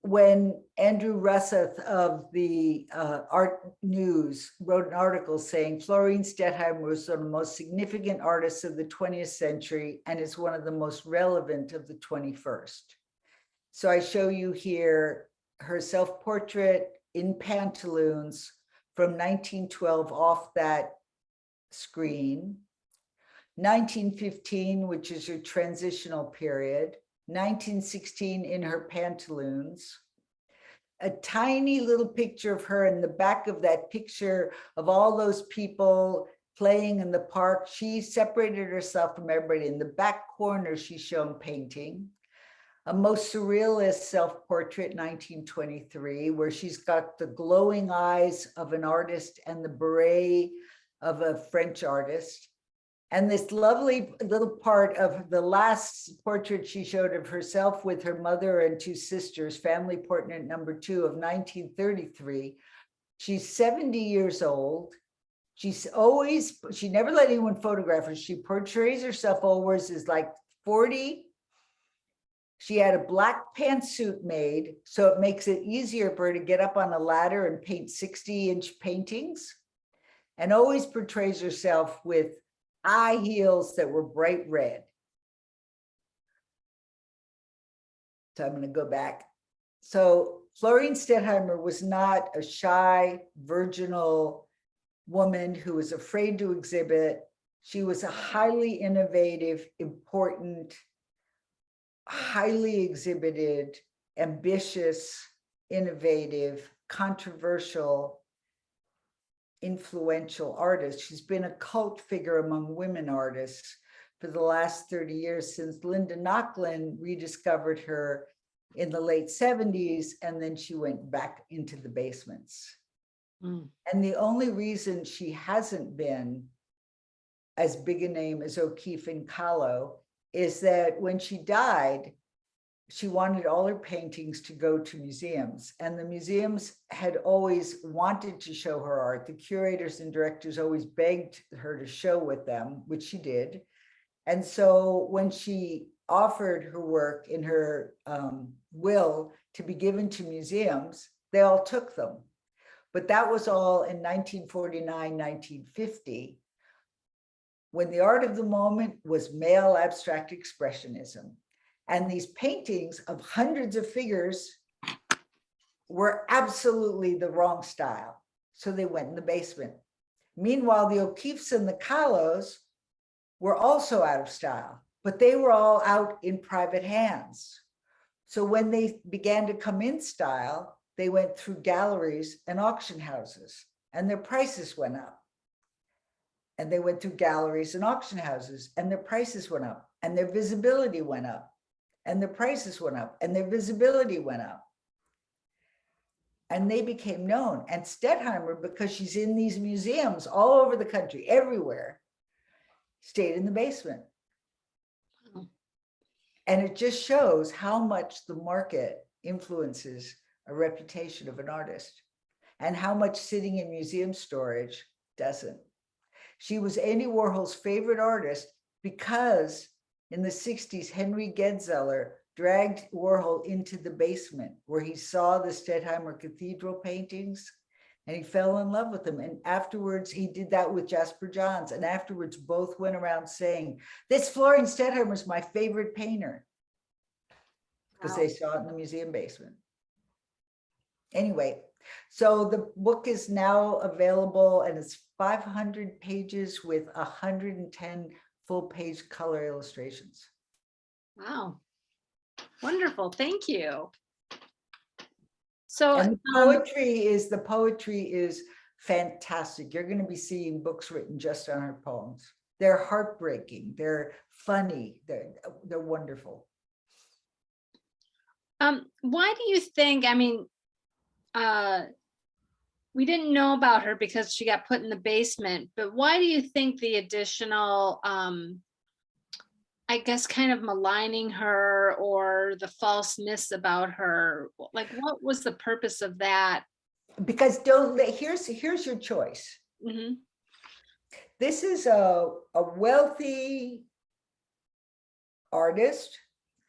when Andrew Russeth of the Art News wrote an article saying Florine Stettheimer was one of the most significant artists of the 20th century and is one of the most relevant of the 21st. So I show you here her self-portrait in pantaloons from 1912 off that screen, 1915, which is your transitional period, 1916 in her pantaloons, a tiny little picture of her in the back of that picture of all those people playing in the park. She separated herself from everybody. In the back corner, she's shown painting. A most surrealist self-portrait, 1923, where she's got the glowing eyes of an artist and the beret of a French artist. And this lovely little part of the last portrait she showed of herself with her mother and 2 sisters, family portrait number 2 of 1933. She's 70 years old. She never let anyone photograph her. She portrays herself always as like 40. She had a black pantsuit made, so it makes it easier for her to get up on a ladder and paint 60-inch paintings, and always portrays herself with high heels that were bright red. So I'm going to go back. So Florine Stettheimer was not a shy, virginal woman who was afraid to exhibit. She was a highly innovative, important, highly exhibited, ambitious, innovative, controversial, influential artist. She's been a cult figure among women artists for the last 30 years, since Linda Nochlin rediscovered her in the late 70s, and then she went back into the basements. And the only reason she hasn't been as big a name as O'Keeffe and Kahlo is that when she died, she wanted all her paintings to go to museums, and the museums had always wanted to show her art. The curators and directors always begged her to show with them, which she did. And so when she offered her work in her will to be given to museums, they all took them. But that was all in 1949, 1950, when the art of the moment was male abstract expressionism. And these paintings of hundreds of figures were absolutely the wrong style. So they went in the basement. Meanwhile, the O'Keeffes and the Kahlos were also out of style, but they were all out in private hands. So when they began to come in style, they went through galleries and auction houses, and their prices went up. And they went through galleries and auction houses, and their prices went up, and their visibility went up, and their prices went up, and their visibility went up. And they became known. And Stettheimer, because she's in these museums all over the country, everywhere, stayed in the basement. And it just shows how much the market influences a reputation of an artist, and how much sitting in museum storage doesn't. She was Andy Warhol's favorite artist because in the 60s, Henry Gedzeller dragged Warhol into the basement where he saw the Stettheimer Cathedral paintings, and he fell in love with them. And afterwards, he did that with Jasper Johns. And afterwards, both went around saying, "This Florine Stettheimer is my favorite painter," because they saw it in the museum basement. Anyway, so the book is now available, and it's 500 pages with 110 full-page color illustrations. Wow. Wonderful. Thank you. So And the poetry is fantastic. You're going to be seeing books written just on her poems. They're heartbreaking. They're funny. They're wonderful. why do you think, I mean, we didn't know about her because she got put in the basement, but why do you think the additional, I guess, kind of maligning her or the false myths about her? Like, what was the purpose of that? Because here's your choice. Mm-hmm. This is a wealthy artist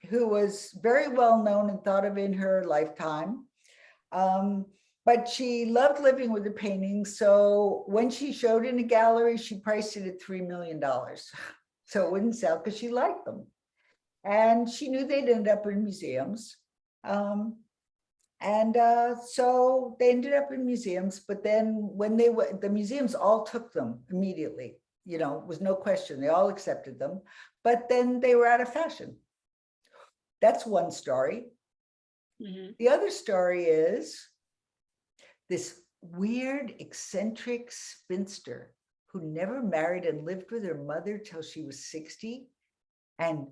who was very well known and thought of in her lifetime. But she loved living with the paintings. So when she showed in a gallery, she priced it at $3 million. So it wouldn't sell because she liked them. And she knew they'd end up in museums. So they ended up in museums, but then when they were, the museums all took them immediately, you know, was no question, they all accepted them, but then they were out of fashion. That's one story. Mm-hmm. The other story is this weird, eccentric spinster who never married and lived with her mother till she was 60 and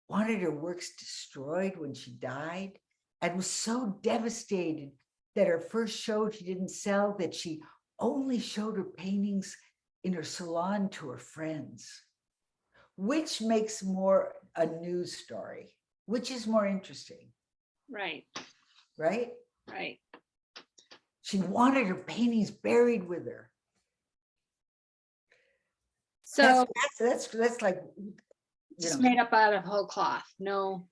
wanted her works destroyed when she died, and was so devastated that her first show she didn't sell, that she only showed her paintings in her salon to her friends. Which makes more a news story? Which is more interesting? Right. Right? Right. She wanted her paintings buried with her. So That's like, just made up out of whole cloth. No.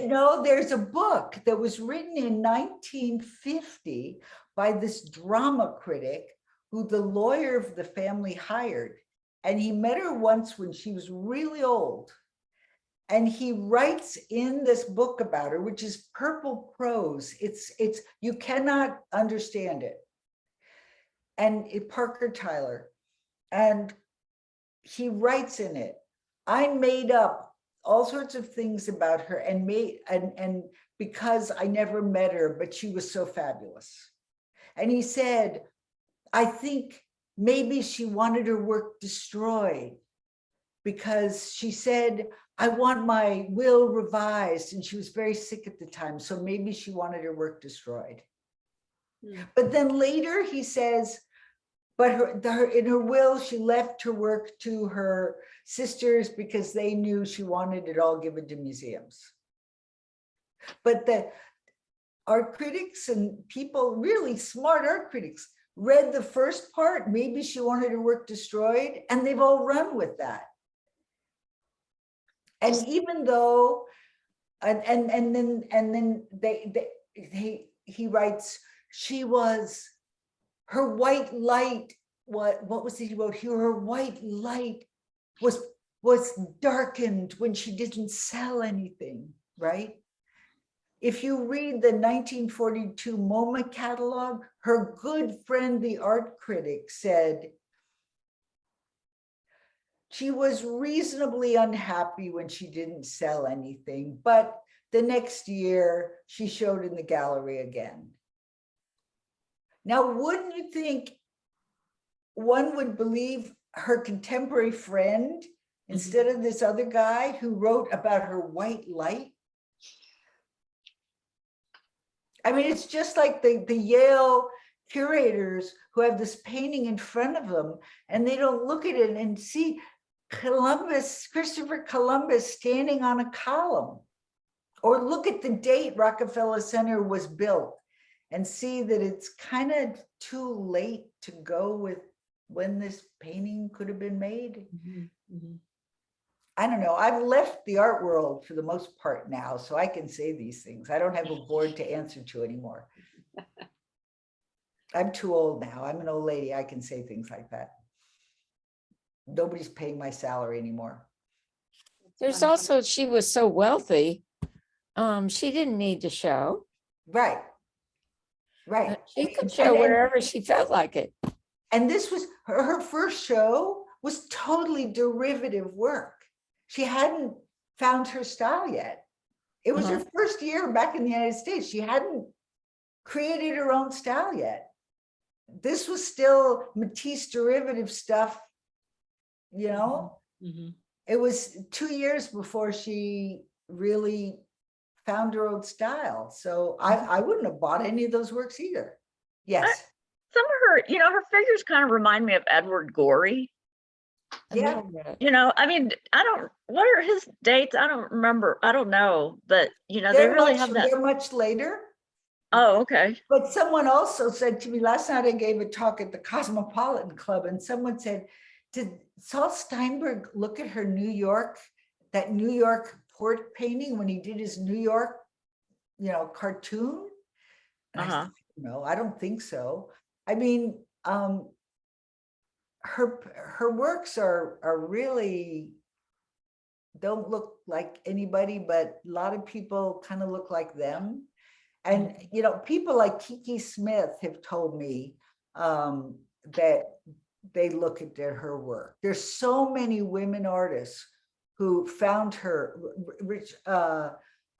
no, there's a book that was written in 1950 by this drama critic who the lawyer of the family hired. And he met her once when she was really old. And he writes in this book about her, which is purple prose. It's you cannot understand it. And Parker Tyler. And he writes in it, I made up all sorts of things about her and because I never met her, but she was so fabulous. And he said, I think maybe she wanted her work destroyed because she said, I want my will revised. And she was very sick at the time. So maybe she wanted her work destroyed. But then later he says, but in her will, she left her work to her sisters because they knew she wanted it all given to museums. But the art critics and people, really smart art critics, read the first part, maybe she wanted her work destroyed, and they've all run with that. And even though, and then he writes, she was, her white light, what was it he wrote here? Her white light was darkened when she didn't sell anything, right? If you read the 1942 MoMA catalog, her good friend, the art critic, said, she was reasonably unhappy when she didn't sell anything, but the next year she showed in the gallery again. Now, wouldn't you think one would believe her contemporary friend instead of this other guy who wrote about her white light? I mean, it's just like the Yale curators who have this painting in front of them and they don't look at it and see Christopher Columbus standing on a column, or look at the date Rockefeller Center was built and see that it's kind of too late to go with when this painting could have been made. I don't know. I've left the art world for the most part now, so I can say these things. I don't have a board to answer to anymore. I'm too old now. I'm an old lady. I can say things like that. Nobody's paying my salary anymore. There's also, she was so wealthy. She didn't need to show. Right. Right. She could show wherever she felt like it. And this was her first show was totally derivative work. She hadn't found her style yet. It was her first year back in the United States. She hadn't created her own style yet. This was still Matisse derivative stuff, you know? It was 2 years before she really found her own style. So I wouldn't have bought any of those works either. Yes. Some of her, her figures kind of remind me of Edward Gorey. Yeah. I mean, what are his dates? I don't remember. I don't know, but they They're really much, have that. they're much later. Oh, okay. But someone also said to me last night, I gave a talk at the Cosmopolitan Club, and someone said, did Saul Steinberg look at her that New York port painting when he did his New York, cartoon? And I said, no, I don't think so. I mean, her works are really don't look like anybody, but a lot of people kind of look like them. And, people like Kiki Smith have told me that they look at her work. There's so many women artists who found her.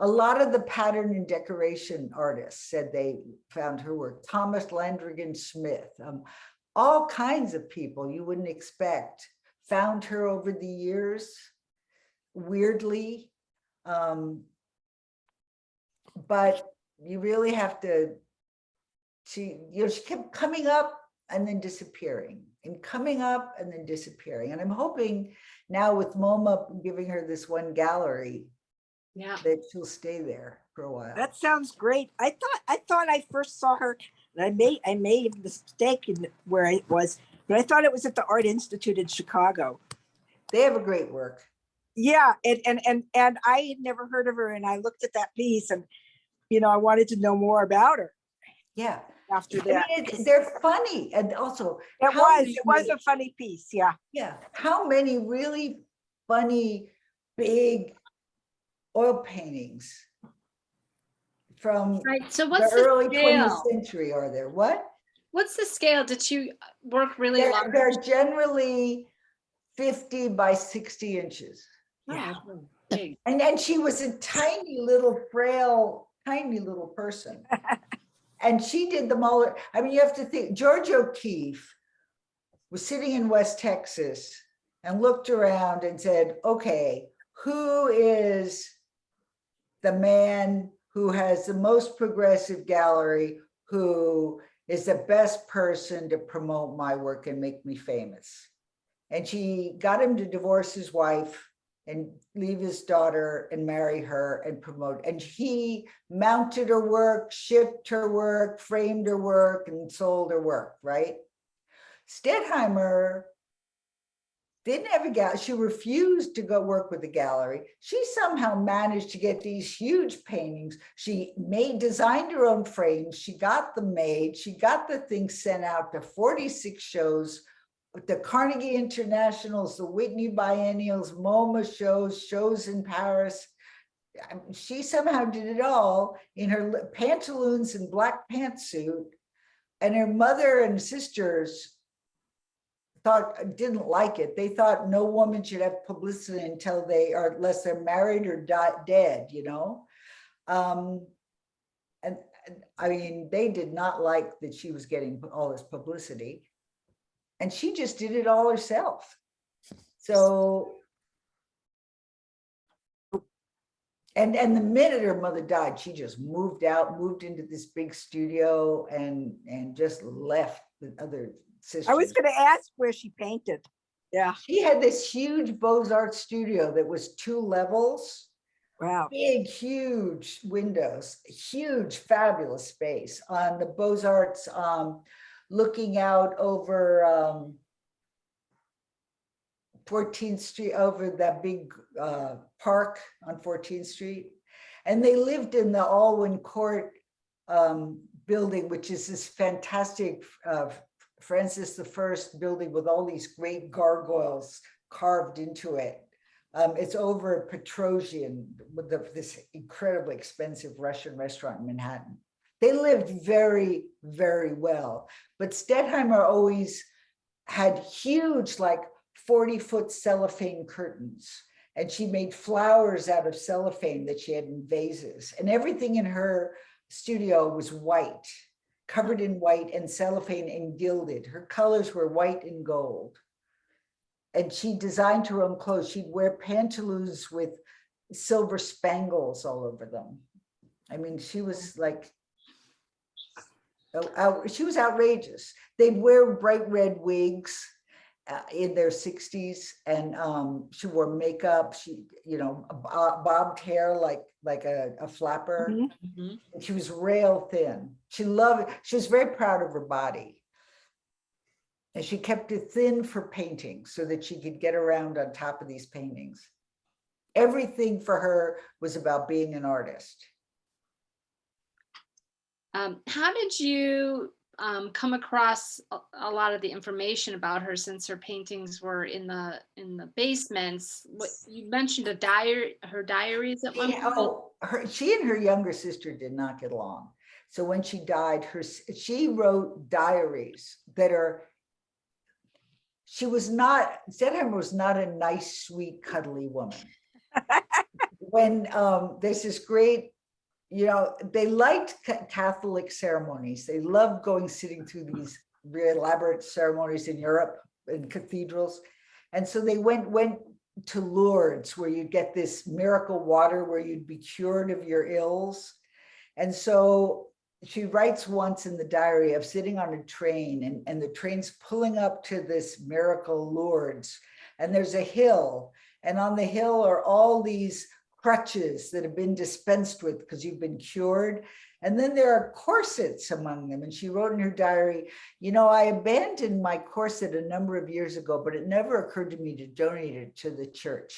A lot of the pattern and decoration artists said they found her work. Thomas Landrigan Smith, all kinds of people you wouldn't expect found her over the years, weirdly. But you really have to, she kept coming up and then disappearing, and coming up and then disappearing. And I'm hoping now with MoMA giving her this one gallery, that she'll stay there for a while. That sounds great. I thought I first saw her, and I made a mistake in where it was, but I thought it was at the Art Institute in Chicago. They have a great work. Yeah, and I had never heard of her, and I looked at that piece, and I wanted to know more about her Yeah. after I mean, that. they're funny. And also, It how was a funny piece, yeah. yeah, how many really funny, big oil paintings from Right, so the what's the early 20th scale? century are there? What? What's the scale? Did you work really They're, large? they're generally 50 by 60 inches. Yeah. Oh, big. And then she was a tiny little frail, tiny little person. And she did them all. I mean, you have to think, George O'Keeffe was sitting in West Texas and looked around and said, okay, who is the man who has the most progressive gallery, who is the best person to promote my work and make me famous? And she got him to divorce his wife and leave his daughter and marry her and promote. And he mounted her work, shipped her work, framed her work, and sold her work, right? Stettheimer didn't have a gallery. She refused to go work with the gallery. She somehow managed to get these huge paintings. She designed her own frames. She got them made. She got the things sent out to 46 shows, the Carnegie Internationals, the Whitney Biennials, MoMA shows in Paris. She somehow did it all in her pantaloons and black pantsuit. And her mother and sisters didn't like it. They thought no woman should have publicity until unless they're married or dead, and I mean, they did not like that she was getting all this publicity, and she just did it all herself. So, and the minute her mother died, she just moved into this big studio and just left the other sisters. I was going to ask where she painted. Yeah. She had this huge Beaux-Arts studio that was 2 levels. Wow. Big, huge windows, huge, fabulous space on the Beaux-Arts, looking out over 14th Street, over that big park on 14th Street. And they lived in the Alwyn Court building, which is this fantastic Francis I building with all these great gargoyles carved into it. It's over Petrosian with this incredibly expensive Russian restaurant in Manhattan. They lived very, very well. But Stettheimer always had huge, like 40-foot cellophane curtains. And she made flowers out of cellophane that she had in vases. And everything in her studio was white, covered in white and cellophane and gilded. Her colors were white and gold. And she designed her own clothes. She'd wear pantaloons with silver spangles all over them. I mean, she was like, she was outrageous. They'd wear bright red wigs in their 60s, and she wore makeup. She, bobbed hair like a flapper. Mm-hmm. And she was rail thin. She was very proud of her body. And she kept it thin for painting so that she could get around on top of these paintings. Everything for her was about being an artist. How did you come across a lot of the information about her, since her paintings were in the basements? What you mentioned, her diaries at one point. She and her younger sister did not get along. So when she died, she wrote diaries that are. Stettheimer was not a nice, sweet, cuddly woman. When there's this great, they liked Catholic ceremonies. They loved sitting through these very elaborate ceremonies in Europe, in cathedrals. And so they went to Lourdes, where you'd get this miracle water where you'd be cured of your ills. And so she writes once in the diary of sitting on a train, and the train's pulling up to this miracle Lourdes, and there's a hill, and on the hill are all these crutches that have been dispensed with because you've been cured. And then there are corsets among them. And she wrote in her diary, you know, I abandoned my corset a number of years ago, but it never occurred to me to donate it to the church.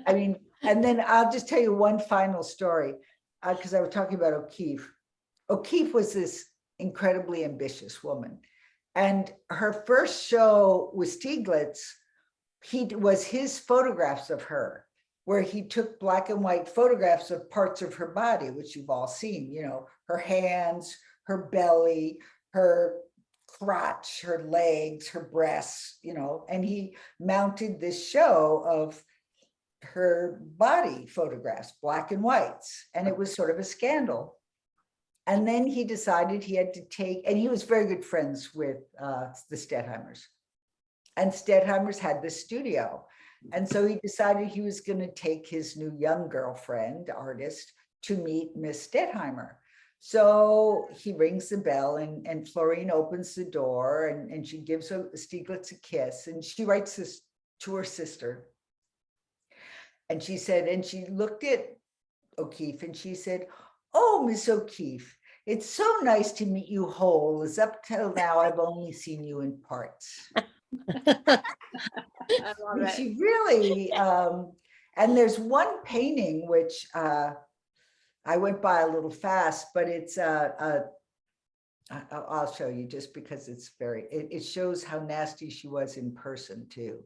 I mean, and then I'll just tell you one final story, because I was talking about O'Keeffe. O'Keeffe was this incredibly ambitious woman. And her first show with Stieglitz, was his photographs of her, where he took black and white photographs of parts of her body, which you've all seen, you know, her hands, her belly, her crotch, her legs, her breasts, you know, and he mounted this show of her body photographs, black and whites, and it was sort of a scandal. And then he decided he had to take, and he was very good friends with the Stettheimers. And Stettheimers had this studio. And so he decided he was going to take his new young girlfriend, artist, to meet Miss Stettheimer. So he rings the bell and Florine opens the door and she gives Stieglitz a kiss. And she writes this to her sister. And she said, and she looked at O'Keeffe and she said, "Oh, Miss O'Keeffe, it's so nice to meet you whole, as up till now I've only seen you in parts." I love it. She really, and there's one painting which I went by a little fast, but it's I'll show you just because it's it shows how nasty she was in person too.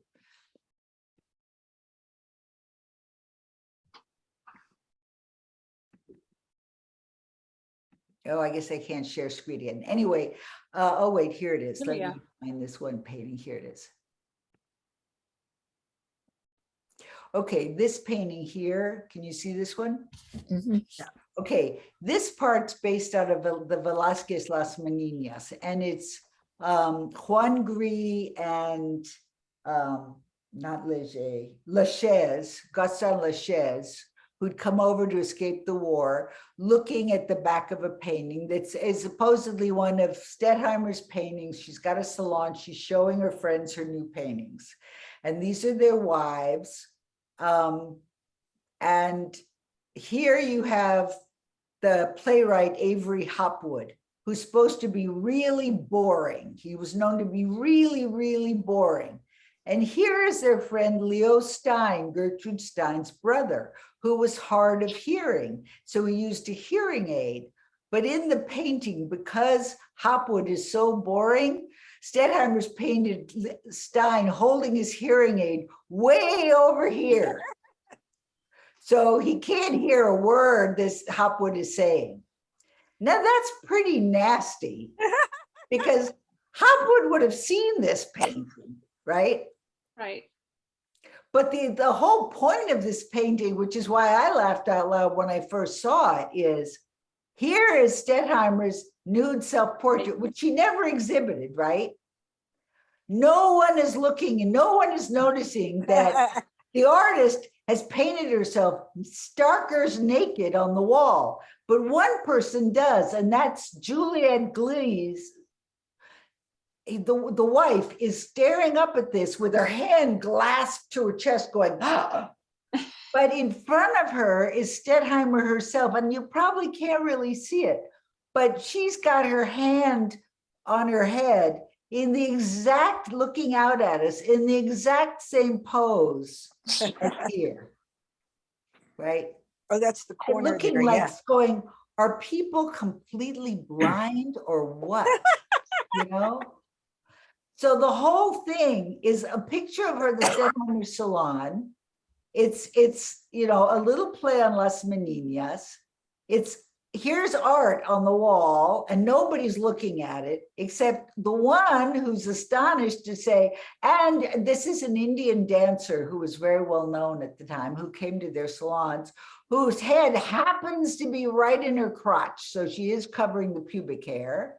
Oh, I guess I can't share screen again. Anyway, oh wait, here it is. Let me find this one painting. Here it is. Okay, this painting here, can you see this one? Mhm. Okay, this part's based out of the Velázquez Las Meninas, and it's Juan Gris and not Leger, Lachaise, Gaston Lachaise, who'd come over to escape the war, looking at the back of a painting that's supposedly one of Stettheimer's paintings. She's got a salon, she's showing her friends her new paintings. And these are their wives. And here you have the playwright Avery Hopwood, who's supposed to be really boring. He was known to be really, really boring. And here is their friend Leo Stein, Gertrude Stein's brother, who was hard of hearing. So he used a hearing aid. But in the painting, because Hopwood is so boring, Stettheimer's painted Stein holding his hearing aid way over here. So he can't hear a word this Hopwood is saying. Now that's pretty nasty because Hopwood would have seen this painting, right? Right. But the whole point of this painting, which is why I laughed out loud when I first saw it, is here is Stettheimer's nude self-portrait, which she never exhibited, right? No one is looking and no one is noticing that the artist has painted herself starkers naked on the wall. But one person does, and that's Juliette Glees. The wife is staring up at this with her hand clasped to her chest going, ah. But in front of her is Stettheimer herself, and you probably can't really see it, but she's got her hand on her head in the exact, looking out at us in the exact same pose as here, right? Oh, that's the And corner looking there, like yeah. going, are people completely blind or what? You know? So the whole thing is a picture of her that's in her salon. It's you know, a little play on Las Meninas. Here's art on the wall and nobody's looking at it except the one who's astonished to say, and this is an Indian dancer who was very well known at the time, who came to their salons, whose head happens to be right in her crotch. So she is covering the pubic hair.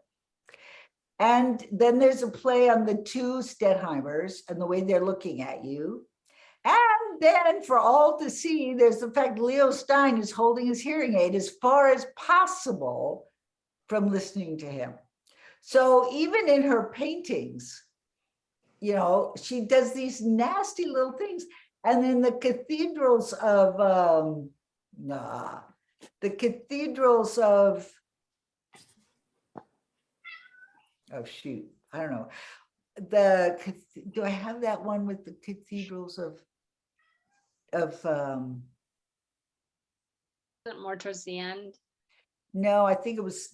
And then there's a play on the two Stettheimers and the way they're looking at you. And then for all to see, there's the fact Leo Stein is holding his hearing aid as far as possible from listening to him. So even in her paintings, you know, she does these nasty little things. And in the cathedrals of the cathedrals of, oh shoot, I don't know. Do I have that one with the cathedrals of More towards the end. no, I think it was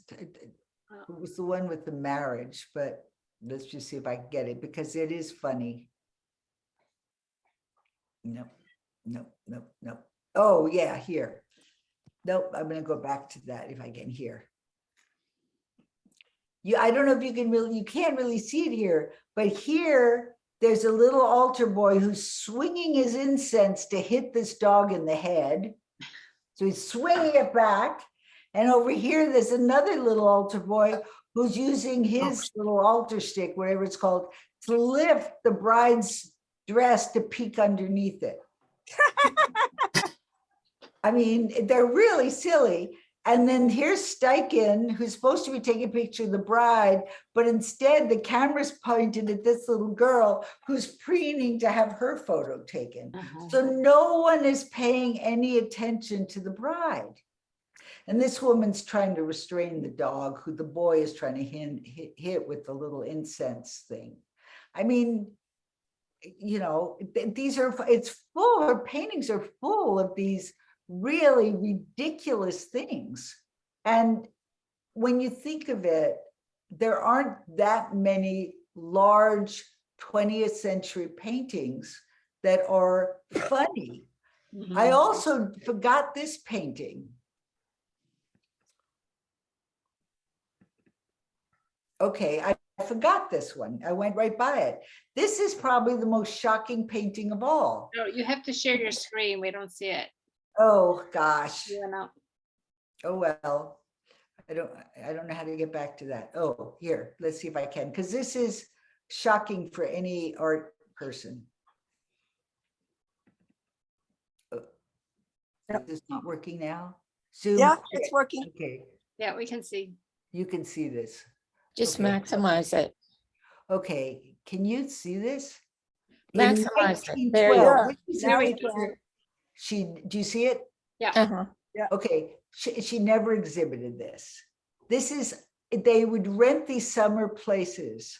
the one with the marriage, but let's just see if I can get it because it is funny. No, no, no, no. Oh yeah, here. Nope, I'm gonna go back to that if I can hear. I don't know if you can really, you can't really see it here, but here there's a little altar boy who's swinging his incense to hit this dog in the head. So he's swinging it back. And over here, there's another little altar boy who's using his little altar stick, whatever it's called, to lift the bride's dress to peek underneath it. I mean, they're really silly. And then here's Steichen, who's supposed to be taking a picture of the bride, but instead the camera's pointed at this little girl who's preening to have her photo taken. So no one is paying any attention to the bride. And this woman's trying to restrain the dog, who the boy is trying to hit with the little incense thing. I mean, you know, it's full, her paintings are full of these really ridiculous things. And when you think of it, there aren't that many large 20th century paintings that are funny. I also forgot this painting. Okay, I forgot this one. I went right by it. This is probably the most shocking painting of all. No, you have to share your screen. We don't see it. Oh, gosh. Yeah, no. Oh, well, I don't know how to get back to that. Oh, here, let's see if I can, because this is shocking for any art person. Oh, Yep. is this not working now? Zoom? Yeah, it's working. Okay, Yeah, we can see. you can see this. Just Okay. maximize it. Okay, can you see this? In Maximize it. There you 1912, go. this is Now a we picture. Do you see it? Yeah. Uh-huh. Okay, she never exhibited this. This is, they would rent these summer places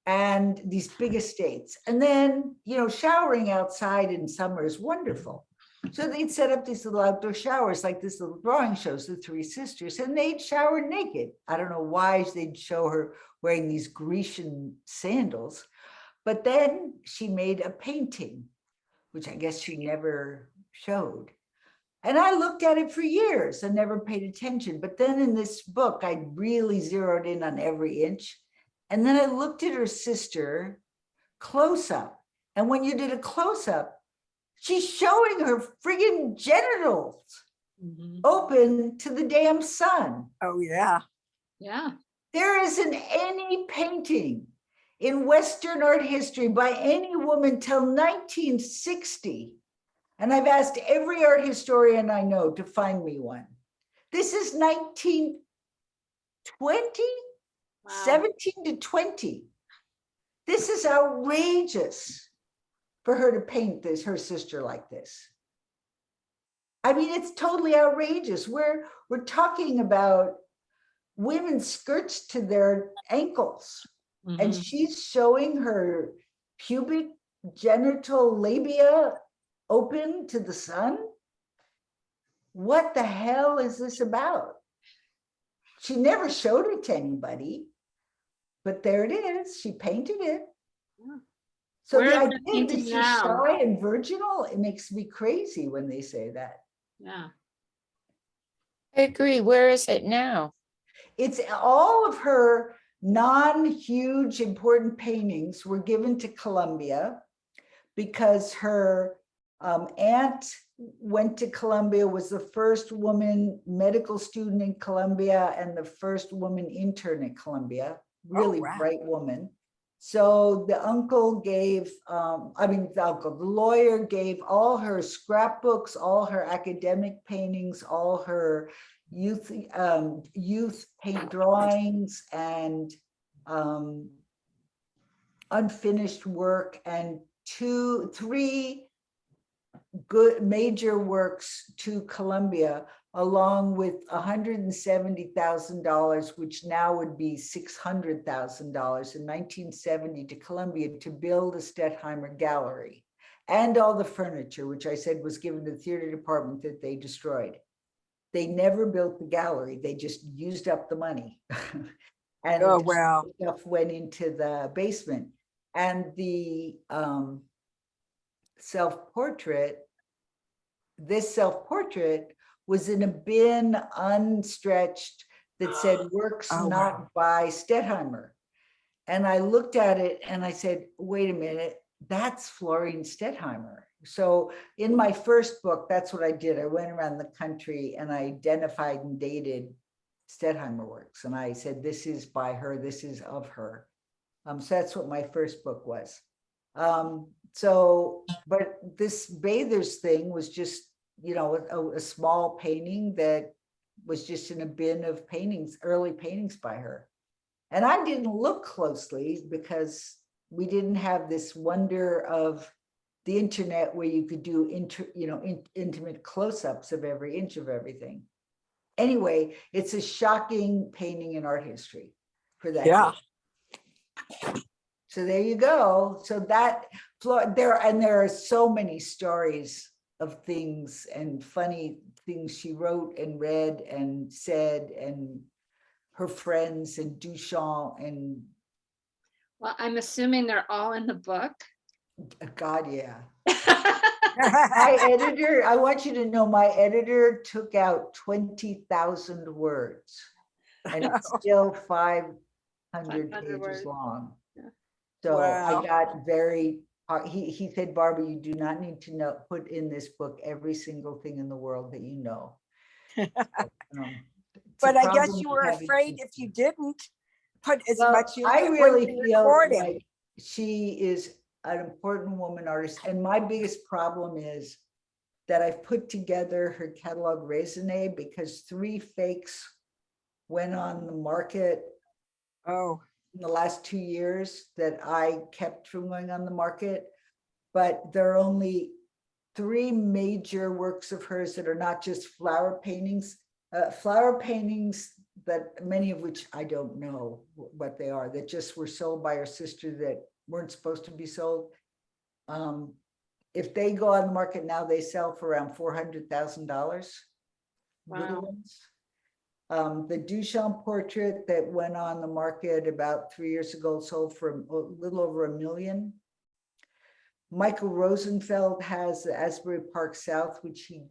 and these big estates. And then, you know, showering outside in summer is wonderful. So they'd set up these little outdoor showers, like this little drawing shows, the three sisters, and they'd shower naked. I don't know why they'd show her wearing these Grecian sandals, but then she made a painting, which I guess she never showed. And I looked at it for years and never paid attention. But then in this book, I really zeroed in on every inch. And then I looked at her sister close up. And when you did a close up, she's showing her friggin' genitals open to the damn sun. Oh, yeah. Yeah. There isn't any painting in Western art history by any woman till 1960. And I've asked every art historian I know to find me one. This is 1920, Wow. 17 to 20. This is outrageous for her to paint this, her sister like this. I mean, it's totally outrageous. We're talking about women's skirts to their ankles, and she's showing her pubic genital labia open to the sun. What the hell is this about? She never showed it to anybody, but there it is. She painted it. Yeah. So Where the is the idea that painting she's now? shy and virginal, it makes me crazy when they say that. Yeah. I agree. Where is it now? It's all of her non-huge important paintings were given to Columbia because her aunt went to Columbia, was the first woman medical student in Columbia and the first woman intern at Columbia, really wow. bright woman. So the uncle gave, the lawyer gave all her scrapbooks, all her academic paintings, all her youth paint drawings and unfinished work, and three good major works to Columbia, along with $170,000, which now would be $600,000 in 1970 to Columbia to build a Stettheimer gallery and all the furniture, which I said was given to the theater department that they destroyed. They never built the gallery. They just used up the money. And Oh, wow. stuff went into the basement. And the self-portrait, this self-portrait was in a bin, unstretched, that said works Oh, not wow. by Stettheimer. And I looked at it and I said, wait a minute, that's Florine Stettheimer. So in my first book, that's what I did. I went around the country and I identified and dated Stettheimer works. And I said, this is by her, this is of her. So that's what my first book was. But this Bathers thing was just, you know, a small painting that was just in a bin of paintings, early paintings by her. And I didn't look closely because we didn't have this wonder of the internet where you could do intimate close-ups of every inch of everything. Anyway, it's a shocking painting in art history for that. Yeah. Day. So there you go. So that there are so many stories of things and funny things she wrote and read and said, and her friends and Duchamp and Well, I'm assuming they're all in the book. God, yeah. My editor, I want you to know, my editor took out 20,000 words, and it's still 500 pages words. long. Yeah. So Wow. I got very, he said, Barbara, you do not need to put in this book every single thing in the world that you know. But I guess you were afraid if you didn't put as Well, much in I it, really wouldn't be feel recorded. like she is an important woman artist. And my biggest problem is that I've put together her catalog raisonné because 3 fakes went on the market Oh, in the last 2 years that I kept from going on the market. But there are only 3 major works of hers that are not just flower paintings that many of which I don't know what they are, that just were sold by her sister that weren't supposed to be sold. If they go on the market now, they sell for around $400,000. Little Wow. ones. The Duchamp portrait that went on the market about 3 years ago sold for a little over $1 million. Michael Rosenfeld has the Asbury Park South, which he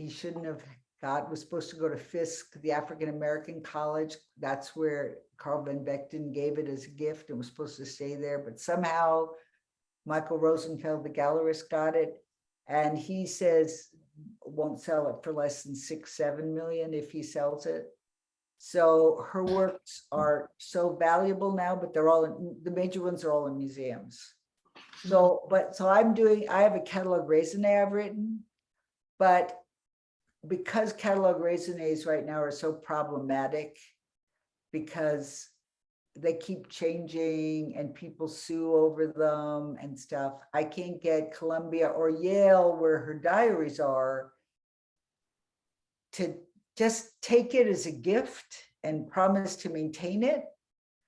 shouldn't have got, was supposed to go to Fisk, the African American college. That's where Carl Van Vechten gave it as a gift and was supposed to stay there. But somehow Michael Rosenfeld, the gallerist, got it. And he says won't sell it for less than 6-7 million if he sells it. So her works are so valuable now, but they're all the major ones are all in museums. So I have a catalog raisonné I've written, but because catalog raisonnés right now are so problematic because they keep changing and people sue over them and stuff, I can't get Columbia or Yale, where her diaries are, to just take it as a gift and promise to maintain it.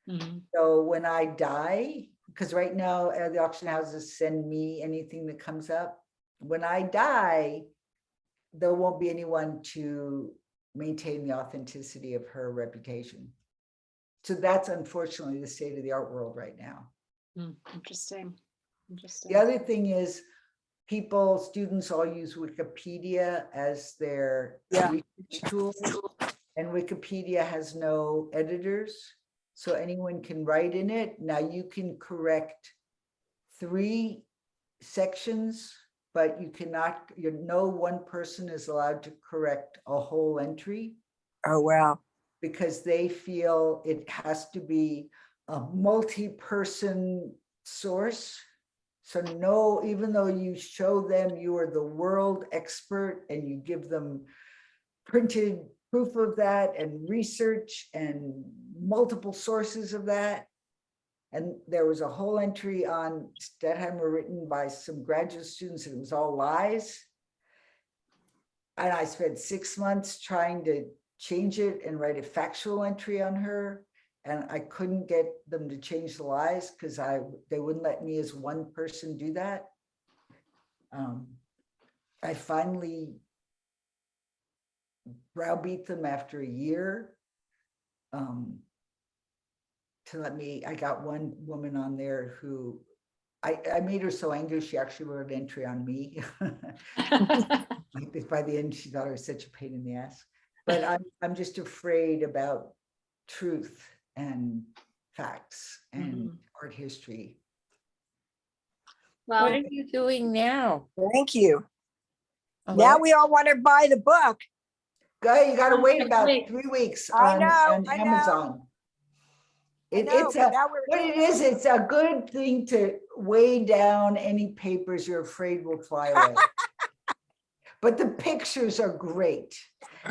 Mhm. So when I die, because right now the auction houses send me anything that comes up. When I die, there won't be anyone to maintain the authenticity of her reputation. So that's unfortunately the state of the art world right now. Interesting. Interesting. The other thing is students all use Wikipedia as their research tool, and Wikipedia has no editors. So anyone can write in it. Now you can correct 3 sections, but you cannot, no one person is allowed to correct a whole entry. oh, wow. Because they feel it has to be a multi-person source. So no, even though you show them you are the world expert and you give them printed proof of that and research and multiple sources of that. And there was a whole entry on Stettheimer written by some graduate students, and it was all lies. And I spent 6 months trying to change it and write a factual entry on her. And I couldn't get them to change the lies because they wouldn't let me as one person do that. I finally browbeat them after a year. To let me, I got one woman on there who I made her so angry she actually wrote an entry on me. By the end, she thought I was such a pain in the ass. But I'm just afraid about truth and facts and art history. What Well, are you doing now? Thank you. Oh, Now we all want to buy the book. Guy, you gotta wait about Wait. 3 weeks I on know, I know. Amazon. I know, It's but a, now what it is, it's a good thing to weigh down any papers you're afraid will fly away. But the pictures are great.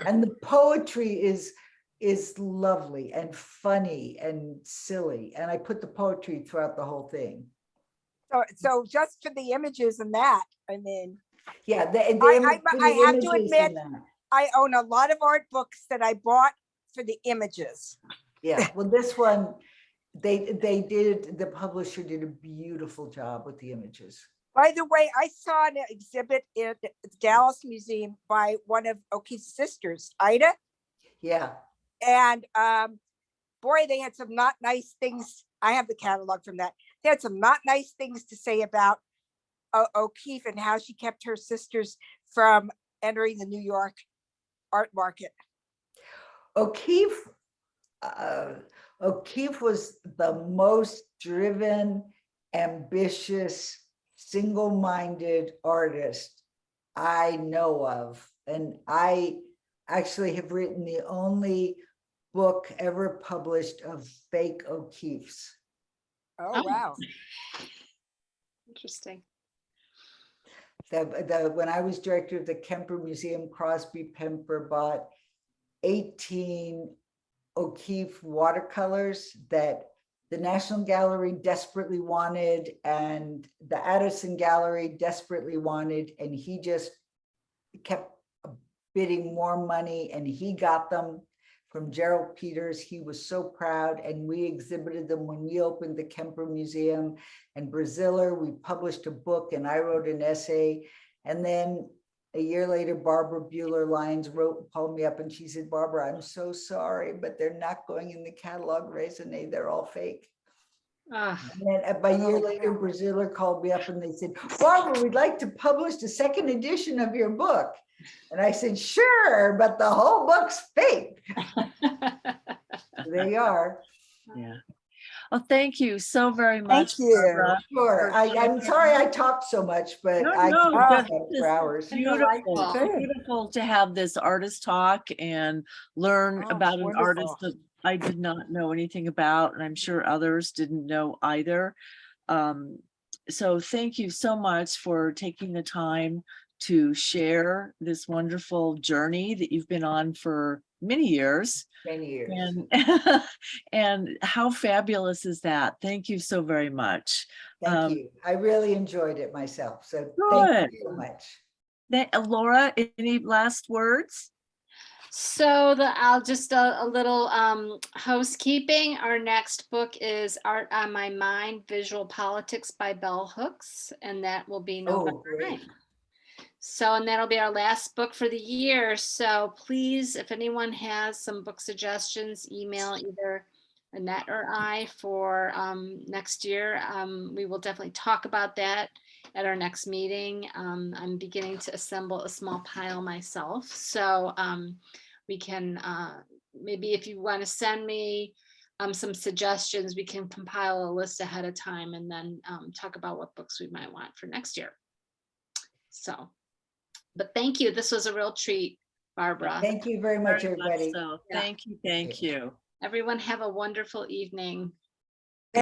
And the poetry is lovely and funny and silly. And I put the poetry throughout the whole thing. So just for the images and that, I mean, Yeah, the I have to images admit, in that. I own a lot of art books that I bought for the images. Yeah, well, this one, the publisher did a beautiful job with the images. By the way, I saw an exhibit in the Dallas Museum by one of O'Keeffe's sisters, Ida. Yeah, And boy, they had some not nice things. I have the catalog from that. They had some not nice things to say about O'Keeffe and how she kept her sisters from entering the New York art market. O'Keeffe was the most driven, ambitious, single-minded artist I know of. And I actually have written the only book ever published of fake O'Keeffes. Oh, wow. interesting. When I was director of the Kemper Museum, Crosby Pemper bought 18 O'Keeffe watercolors that the National Gallery desperately wanted and the Addison Gallery desperately wanted, and he just kept bidding more money and he got them from Gerald Peters. He was so proud, and we exhibited them when we opened the Kemper Museum. And Braziller, we published a book and I wrote an essay. And then a year later, Barbara Bueller-Lyons called me up and she said, "Barbara, I'm so sorry, but they're not going in the catalog raisonné. They're all fake." Ah, And then about a year later, Braziller called me up and they said, "Barbara, we'd like to publish the second edition of your book." And I said, "Sure, but the whole book's fake." There you are. Yeah. Oh, thank you so very much. you. Barbara. Sure. I'm sorry I talked so much, but No, I no, could talk just- about it for hours. Beautiful, Delightful. beautiful to have this artist talk and learn Oh, about an artist wonderful. that I did not know anything about, and I'm sure others didn't know either. So thank you so much for taking the time to share this wonderful journey that you've been on for many years. Many years. And, and how fabulous is that? Thank you so very much. Thank you. I really enjoyed it myself. So Good. thank you so much. Laura, any last words? So I'll just a little housekeeping. Our next book is Art on My Mind, Visual Politics by Bell Hooks, and that will be November great. 9th. So, and that'll be our last book for the year. So please, if anyone has some book suggestions, email either Annette or I for next year. We will definitely talk about that at our next meeting. I'm beginning to assemble a small pile myself. So we can, maybe if you want to send me some suggestions, we can compile a list ahead of time and then talk about what books we might want for next year. So, but thank you. This was a real treat, Barbara. Thank you very much, Very much everybody. so. Yeah. Thank you. Thank you. Everyone have a wonderful evening.